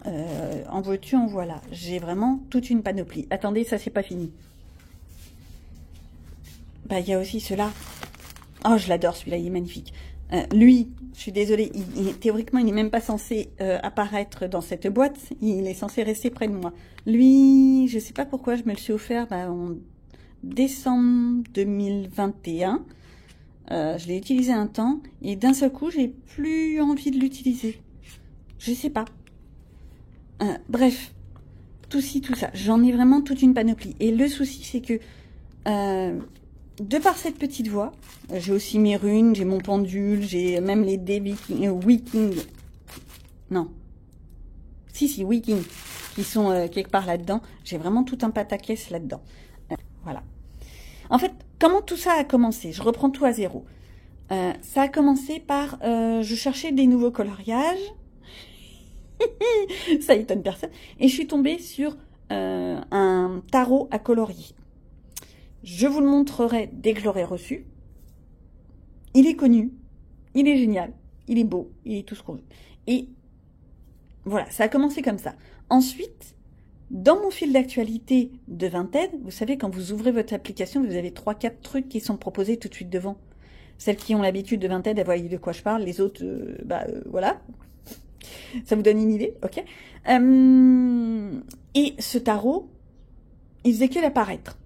En veux-tu, en voilà. J'ai vraiment toute une panoplie. Attendez, ça c'est pas fini. Bah, il y a aussi ceux-là. Oh, je l'adore, celui-là, il est magnifique. Lui, je suis désolée, théoriquement, il n'est même pas censé apparaître dans cette boîte. Il est censé rester près de moi. Lui, je sais pas pourquoi, je me le suis offert en décembre 2021. Je l'ai utilisé un temps et d'un seul coup, j'ai plus envie de l'utiliser. Je sais pas. Bref, tout ci, tout ça. J'en ai vraiment toute une panoplie. Et le souci, c'est que de par cette petite voix, j'ai aussi mes runes, j'ai mon pendule, j'ai même les dés Viking. Non. Si, Viking, qui sont quelque part là-dedans. J'ai vraiment tout un pataquès là-dedans. Voilà. En fait, comment tout ça a commencé? Je reprends tout à zéro. Ça a commencé par... je cherchais des nouveaux coloriages. Ça étonne personne. Et je suis tombée sur un tarot à colorier. Je vous le montrerai dès que je l'aurai reçu. Il est connu, il est génial, il est beau, il est tout ce qu'on veut. Et voilà, ça a commencé comme ça. Ensuite, dans mon fil d'actualité de Vinted, vous savez, quand vous ouvrez votre application, vous avez 3-4 trucs qui sont proposés tout de suite devant. Celles qui ont l'habitude de Vinted, elles voient de quoi je parle. Les autres, voilà. Ça vous donne une idée, ok. Et ce tarot, il faisait que d'apparaître.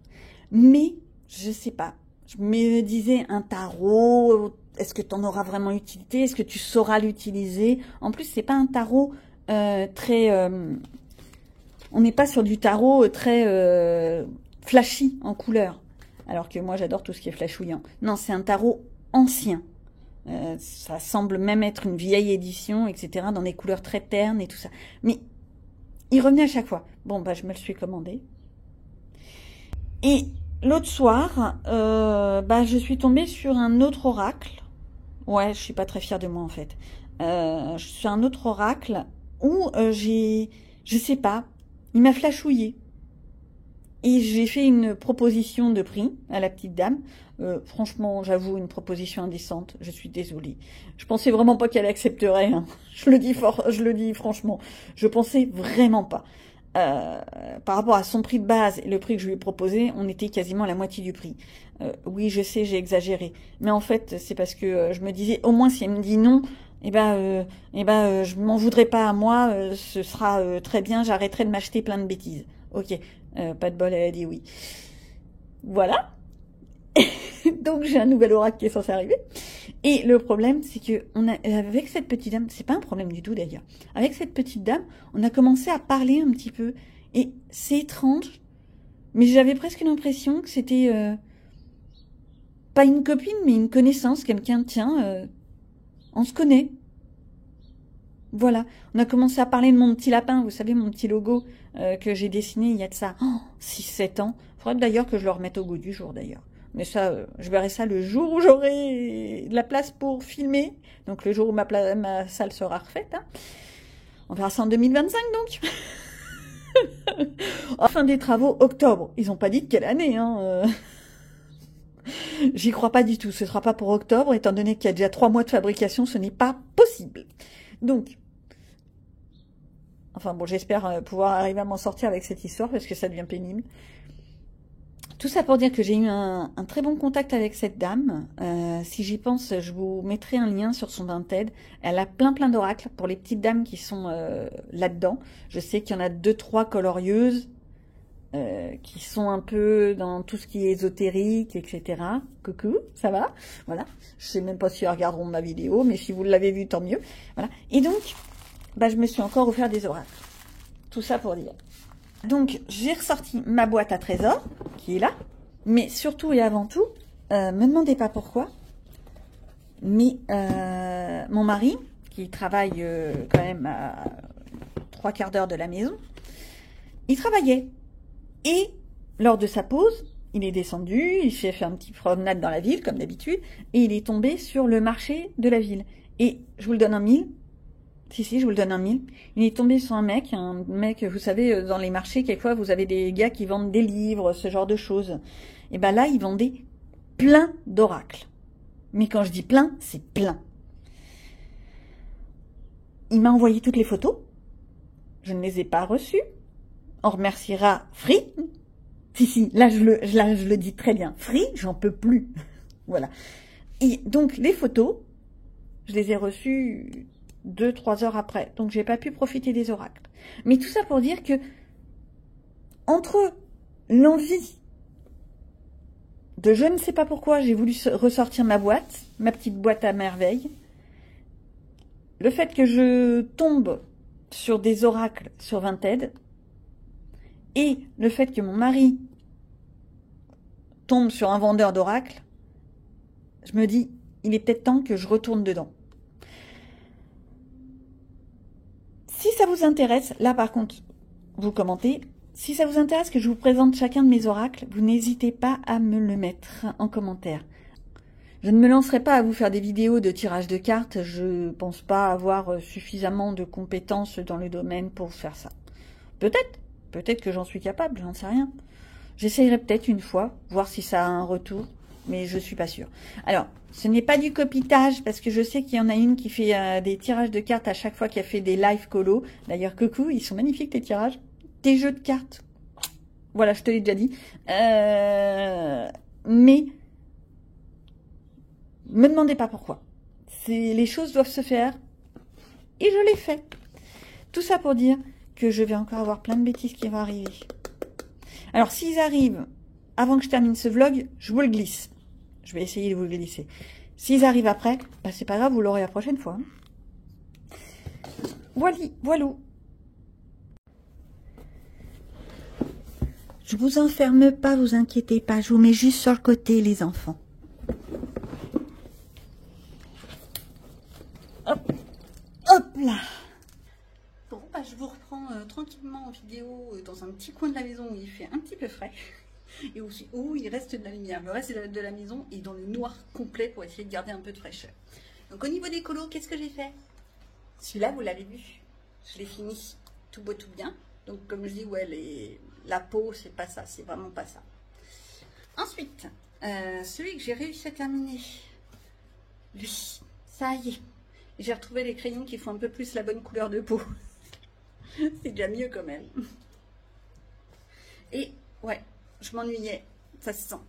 Mais, je sais pas, je me disais, un tarot, est-ce que tu en auras vraiment utilité? Est-ce que tu sauras l'utiliser? En plus, c'est pas un tarot très... on n'est pas sur du tarot très flashy en couleur. Alors que moi, j'adore tout ce qui est flashouillant. Non, c'est un tarot ancien. Ça semble même être une vieille édition, etc., dans des couleurs très ternes et tout ça. Mais, il revenait à chaque fois. Bon, je me le suis commandé. Et l'autre soir, je suis tombée sur un autre oracle. Ouais, je suis pas très fière de moi en fait. Je suis un autre oracle où je sais pas, il m'a flashouillé. Et j'ai fait une proposition de prix à la petite dame. Franchement, j'avoue, une proposition indécente. Je suis désolée. Je pensais vraiment pas qu'elle accepterait. Hein. Je le dis franchement. Je pensais vraiment pas. Par rapport à son prix de base et le prix que je lui ai proposé, on était quasiment à la moitié du prix. Oui, je sais, j'ai exagéré. Mais en fait, c'est parce que je me disais, au moins, si elle me dit non, je m'en voudrais pas à moi, ce sera très bien, j'arrêterai de m'acheter plein de bêtises. Ok, pas de bol, elle a dit oui. Voilà. Donc, j'ai un nouvel oracle qui est censé arriver. Et le problème, c'est que avec cette petite dame, c'est pas un problème du tout d'ailleurs. Avec cette petite dame, on a commencé à parler un petit peu. Et c'est étrange, mais j'avais presque l'impression que c'était pas une copine, mais une connaissance. Quelqu'un, tiens, on se connaît. Voilà. On a commencé à parler de mon petit lapin, vous savez, mon petit logo que j'ai dessiné il y a de ça 6-7 ans. Faudrait d'ailleurs que je le remette au goût du jour d'ailleurs. Mais ça, je verrai ça le jour où j'aurai de la place pour filmer. Donc le jour où ma salle sera refaite. Hein. On verra ça en 2025 donc. Fin des travaux, octobre. Ils n'ont pas dit de quelle année. Hein. J'y crois pas du tout. Ce sera pas pour octobre, étant donné qu'il y a déjà 3 mois de fabrication. Ce n'est pas possible. Donc, enfin bon, j'espère pouvoir arriver à m'en sortir avec cette histoire parce que ça devient pénible. Tout ça pour dire que j'ai eu un très bon contact avec cette dame. Si j'y pense, je vous mettrai un lien sur son Vinted. Elle a plein d'oracles pour les petites dames qui sont là-dedans. Je sais qu'il y en a 2-3 colorieuses qui sont un peu dans tout ce qui est ésotérique, etc. Coucou, ça va? Voilà. Je sais même pas si elles regarderont ma vidéo, mais si vous l'avez vu, tant mieux. Voilà. Et donc, bah, je me suis encore offert des oracles. Tout ça pour dire. Donc, j'ai ressorti ma boîte à trésors, qui est là. Mais surtout et avant tout, me demandez pas pourquoi, mais mon mari, qui travaille quand même à 3/4 d'heure de la maison, il travaillait. Et lors de sa pause, il est descendu, il s'est fait un petit promenade dans la ville, comme d'habitude, et il est tombé sur le marché de la ville. Et je vous le donne en 1000. Si, je vous le donne en 1000. Il est tombé sur un mec, vous savez, dans les marchés, quelquefois, vous avez des gars qui vendent des livres, ce genre de choses. Et ben là, il vendait plein d'oracles. Mais quand je dis plein, c'est plein. Il m'a envoyé toutes les photos. Je ne les ai pas reçues. On remerciera Free. Si, là je le dis très bien. Free, j'en peux plus. Voilà. Et donc, les photos, je les ai reçues 2-3 heures après. Donc, j'ai pas pu profiter des oracles. Mais tout ça pour dire que, entre l'envie de je ne sais pas pourquoi, j'ai voulu ressortir ma boîte, ma petite boîte à merveille, le fait que je tombe sur des oracles sur Vinted, et le fait que mon mari tombe sur un vendeur d'oracles, je me dis, il est peut-être temps que je retourne dedans. Si ça vous intéresse, là par contre, vous commentez. Si ça vous intéresse que je vous présente chacun de mes oracles, vous n'hésitez pas à me le mettre en commentaire. Je ne me lancerai pas à vous faire des vidéos de tirage de cartes. Je pense pas avoir suffisamment de compétences dans le domaine pour faire ça. Peut-être que j'en suis capable, j'en sais rien. J'essayerai peut-être une fois, voir si ça a un retour, mais je suis pas sûre. Alors, ce n'est pas du copitage, parce que je sais qu'il y en a une qui fait des tirages de cartes à chaque fois qu'elle fait des live colo. D'ailleurs, coucou, ils sont magnifiques les tirages. Des jeux de cartes. Voilà, je te l'ai déjà dit. Mais, me demandez pas pourquoi. Les choses doivent se faire, et je l'ai fait. Tout ça pour dire que je vais encore avoir plein de bêtises qui vont arriver. Alors, s'ils arrivent avant que je termine ce vlog, je vous le glisse. Je vais essayer de vous le glisser. S'ils arrivent après, bah, c'est pas grave, vous l'aurez la prochaine fois. Voilà. Je vous enferme pas, vous inquiétez pas. Je vous mets juste sur le côté, les enfants. Hop là. Bon, bah, je vous reprends tranquillement en vidéo dans un petit coin de la maison où il fait un petit peu frais. Et aussi où il reste de la lumière. Le reste de la maison est dans le noir complet pour essayer de garder un peu de fraîcheur. Donc au niveau des colos, qu'est-ce que j'ai fait? Celui-là, vous l'avez vu. Je l'ai fini tout beau, tout bien. Donc comme je dis, ouais, la peau, c'est pas ça. C'est vraiment pas ça. Ensuite, celui que j'ai réussi à terminer, lui, ça y est. J'ai retrouvé les crayons qui font un peu plus la bonne couleur de peau. C'est déjà mieux quand même. Et ouais, je m'ennuyais, ça se sent.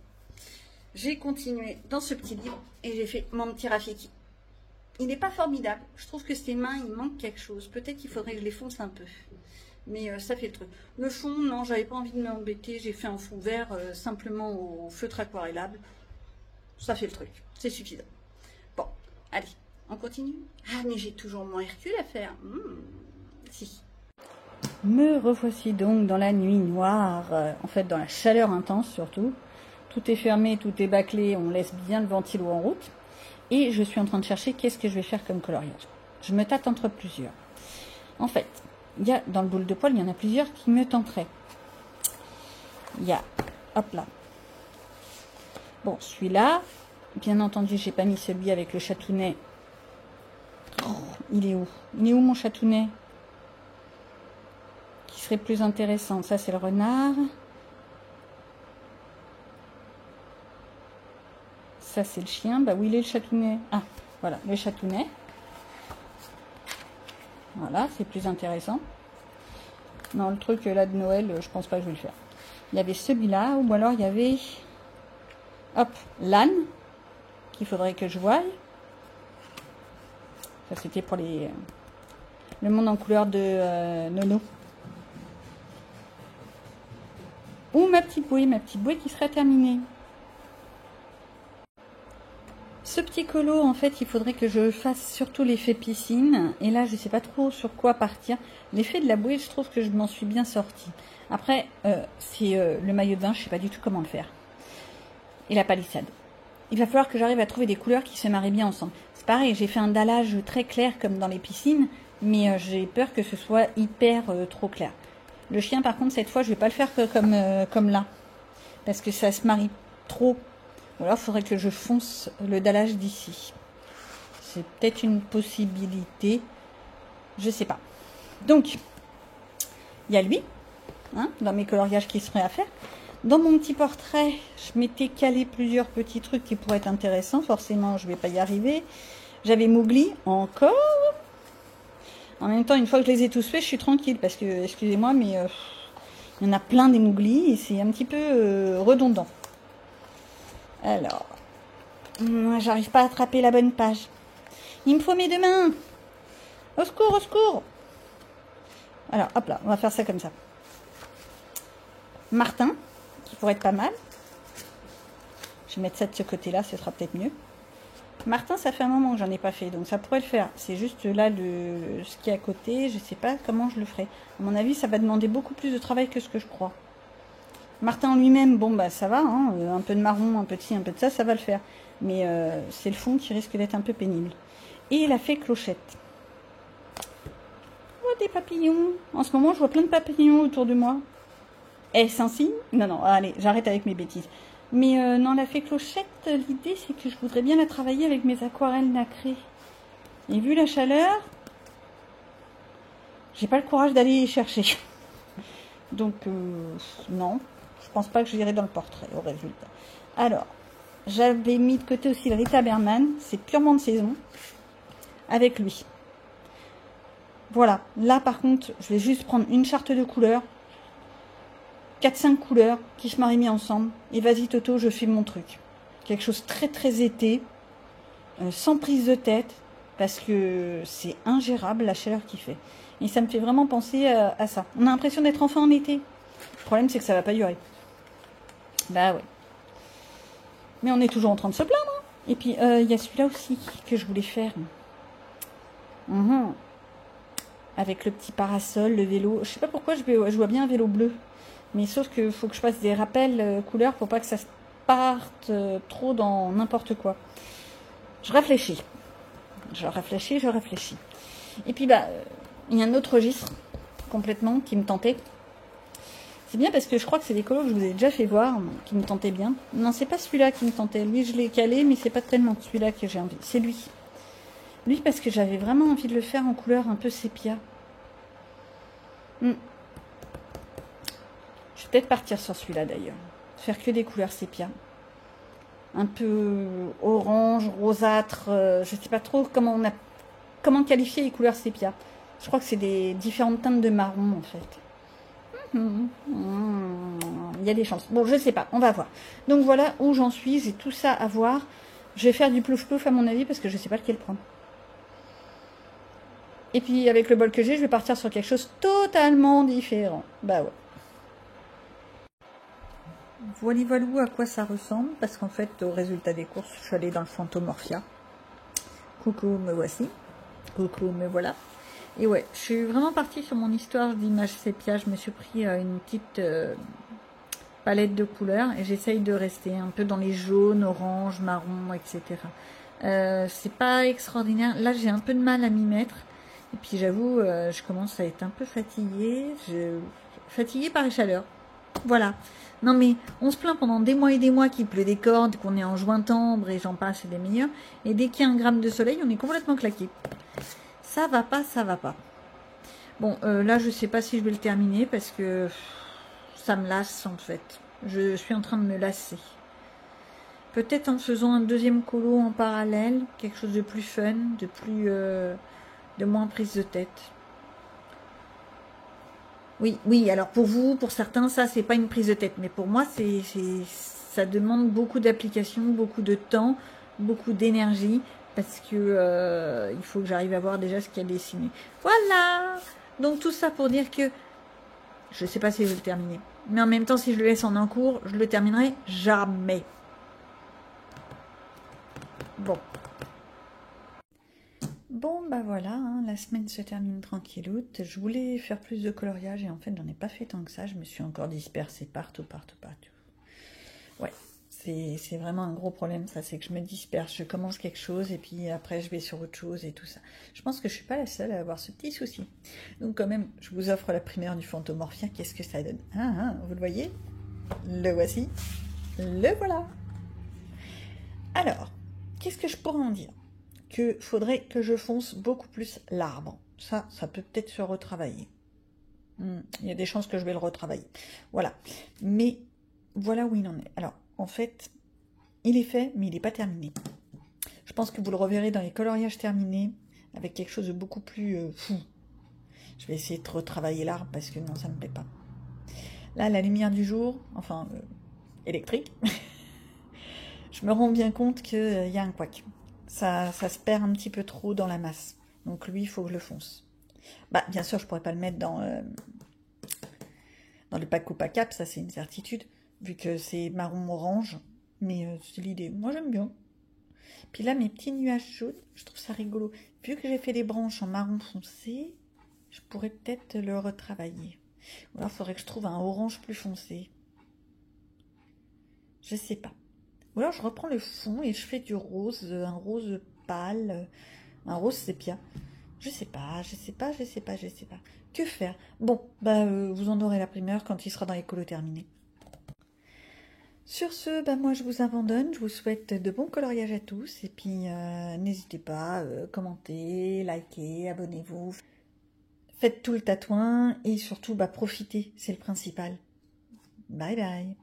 J'ai continué dans ce petit livre et j'ai fait mon petit Rafiki. Il n'est pas formidable. Je trouve que ses mains, il manque quelque chose. Peut-être qu'il faudrait que je les fonce un peu. Mais ça fait le truc. Le fond, non, j'avais pas envie de m'embêter. J'ai fait un fond vert simplement au feutre aquarellable. Ça fait le truc. C'est suffisant. Bon, allez, on continue. Ah, mais j'ai toujours mon Hercule à faire. Si. Me revoici donc dans la nuit noire, en fait dans la chaleur intense surtout. Tout est fermé, tout est bâclé, on laisse bien le ventilo en route. Et je suis en train de chercher qu'est-ce que je vais faire comme coloriage. Je me tâte entre plusieurs. En fait, il y a dans le boule de poil, il y en a plusieurs qui me tenteraient. Il y a, hop là. Bon, celui-là, bien entendu, j'ai pas mis celui avec le chatounet. Oh, il est où? Il est où mon chatounet? Qui serait plus intéressant? Ça, c'est le renard. Ça, c'est le chien. Bah, où il est le chatounet? Ah, voilà, le chatounet. Voilà, c'est plus intéressant. Non, le truc là de Noël, je pense pas que je vais le faire. Il y avait celui-là, ou alors il y avait... Hop, l'âne, qu'il faudrait que je voie. Ça, c'était pour le monde en couleur de Nono. Ou ma petite bouée qui serait terminée. Ce petit colo, en fait, il faudrait que je fasse surtout l'effet piscine. Et là, je sais pas trop sur quoi partir. L'effet de la bouée, je trouve que je m'en suis bien sortie. Après, c'est le maillot de bain, je sais pas du tout comment le faire. Et la palissade. Il va falloir que j'arrive à trouver des couleurs qui se marient bien ensemble. C'est pareil, j'ai fait un dallage très clair comme dans les piscines, mais j'ai peur que ce soit hyper trop clair. Le chien, par contre, cette fois, je vais pas le faire comme là. Parce que ça se marie trop. Ou alors, il faudrait que je fonce le dallage d'ici. C'est peut-être une possibilité. Je sais pas. Donc, il y a lui, hein, dans mes coloriages qui seraient à faire. Dans mon petit portrait, je m'étais calé plusieurs petits trucs qui pourraient être intéressants. Forcément, je vais pas y arriver. J'avais Mowgli, encore. En même temps, une fois que je les ai tous faits, je suis tranquille. Parce que, excusez-moi, mais il y en a plein des Mowgli et c'est un petit peu redondant. Alors, j'arrive pas à attraper la bonne page. Il me faut mes deux mains. Au secours, au secours. Alors, hop là, on va faire ça comme ça. Martin, qui pourrait être pas mal. Je vais mettre ça de ce côté-là, ce sera peut-être mieux. Martin, ça fait un moment que j'en ai pas fait, donc ça pourrait le faire. C'est juste là ce qui est à côté, je sais pas comment je le ferai. À mon avis, ça va demander beaucoup plus de travail que ce que je crois. Martin en lui-même, bon bah ça va, hein, un peu de marron, un peu de ci, un peu de ça, ça va le faire. Mais c'est le fond qui risque d'être un peu pénible. Et il a fait Clochette. Oh, des papillons. En ce moment, je vois plein de papillons autour de moi. Est-ce un signe? Non, non, allez, j'arrête avec mes bêtises. Mais non, la fée Clochette, l'idée c'est que je voudrais bien la travailler avec mes aquarelles nacrées. Et vu la chaleur, j'ai pas le courage d'aller les chercher. Donc, non. Je pense pas que je dirai dans le portrait au résultat. Alors, j'avais mis de côté aussi le Rita Berman. C'est purement de saison. Avec lui. Voilà. Là, par contre, je vais juste prendre une charte de couleurs. 4-5 couleurs qui se marient bien ensemble. Et vas-y, Toto, je fais mon truc. Quelque chose très, très été. Sans prise de tête. Parce que c'est ingérable la chaleur qu'il fait. Et ça me fait vraiment penser à ça. On a l'impression d'être enfin en été. Le problème, c'est que ça va pas durer. Bah ouais. Mais on est toujours en train de se plaindre. Hein. Et puis, il y a celui-là aussi que je voulais faire. Avec le petit parasol, le vélo. Je sais pas pourquoi je vois bien un vélo bleu. Mais sauf qu'il faut que je fasse des rappels couleurs pour pas que ça se parte trop dans n'importe quoi. Je réfléchis. Je réfléchis. Et puis, bah, il y a un autre registre, complètement, qui me tentait. C'est bien parce que je crois que c'est des colos que je vous ai déjà fait voir, qui me tentaient bien. Non, c'est pas celui-là qui me tentait. Lui, je l'ai calé, mais c'est pas tellement celui-là que j'ai envie. C'est lui. Lui, parce que j'avais vraiment envie de le faire en couleur un peu sépia. Je vais peut-être partir sur celui-là, d'ailleurs. Faire que des couleurs sépia. Un peu orange, rosâtre. Je sais pas trop comment qualifier les couleurs sépia. Je crois que c'est des différentes teintes de marron, en fait. Il y a des chances. Bon, je sais pas, on va voir. Donc voilà où j'en suis, j'ai tout ça à voir. Je vais faire du plouf-plouf à mon avis parce que je sais pas lequel prendre. Et puis avec le bol que j'ai, je vais partir sur quelque chose totalement différent. Bah ouais. Voilà à quoi ça ressemble, parce qu'en fait, au résultat des courses, je suis allée dans le Fantomorphia. Coucou, me voici. Coucou, me voilà. Et ouais, je suis vraiment partie sur mon histoire d'image sépia. Je me suis pris une petite palette de couleurs et j'essaye de rester un peu dans les jaunes, orange, marron, etc. C'est pas extraordinaire. Là, j'ai un peu de mal à m'y mettre. Et puis, j'avoue, je commence à être un peu fatiguée. Fatiguée par les chaleurs. Voilà. Non, mais on se plaint pendant des mois et des mois qu'il pleut des cordes, qu'on est en juin-tembre et j'en passe, c'est des meilleurs. Et dès qu'il y a un gramme de soleil, on est complètement claqué. Ça va pas, ça va pas. Bon, là, je sais pas si je vais le terminer parce que ça me lasse, en fait. Je suis en train de me lasser. Peut-être en faisant un deuxième colo en parallèle, quelque chose de plus fun, de moins prise de tête. Oui, alors pour vous, pour certains, ça, c'est pas une prise de tête. Mais pour moi, ça demande beaucoup d'application, beaucoup de temps, beaucoup d'énergie. Parce que il faut que j'arrive à voir déjà ce qu'il y a dessiné. Voilà. Donc tout ça pour dire que je sais pas si je vais le terminer. Mais en même temps, si je le laisse en un cours, je le terminerai jamais. Bon. Bon, bah voilà, hein, la semaine se termine tranquilloute. Je voulais faire plus de coloriage et en fait, j'en ai pas fait tant que ça. Je me suis encore dispersée partout. Ouais, c'est vraiment un gros problème, ça, c'est que je me disperse. Je commence quelque chose et puis après, je vais sur autre chose et tout ça. Je pense que je suis pas la seule à avoir ce petit souci. Donc quand même, je vous offre la primaire du Fantomorphia. Qu'est-ce que ça donne? Vous le voyez? Le voici. Le voilà. Alors, qu'est-ce que je pourrais en dire? Que faudrait que je fonce beaucoup plus l'arbre. Ça peut peut-être se retravailler. Il y a des chances que je vais le retravailler. Voilà. Mais voilà où il en est. Alors, en fait, il est fait, mais il n'est pas terminé. Je pense que vous le reverrez dans les coloriages terminés, avec quelque chose de beaucoup plus fou. Je vais essayer de retravailler l'arbre, parce que non, ça ne me plaît pas. Là, la lumière du jour, enfin, électrique, je me rends bien compte qu'il y a un couac. Ça se perd un petit peu trop dans la masse. Donc lui, il faut que je le fonce. Bah, bien sûr, je pourrais pas le mettre dans le pack coupe à cap, ça c'est une certitude, vu que c'est marron-orange. Mais c'est l'idée. Moi, j'aime bien. Puis là, mes petits nuages jaunes, je trouve ça rigolo. Vu que j'ai fait les branches en marron foncé, je pourrais peut-être le retravailler. Ou alors, il faudrait que je trouve un orange plus foncé. Je sais pas. Ou alors je reprends le fond et je fais du rose, un rose pâle, un rose sépia. Je sais pas. Que faire? Bon, bah vous en aurez la primeur quand il sera dans les colos terminés. Sur ce, bah moi je vous abandonne, je vous souhaite de bons coloriages à tous et puis n'hésitez pas, commentez, likez, abonnez-vous. Faites tout le tatouin et surtout bah profitez, c'est le principal. Bye bye.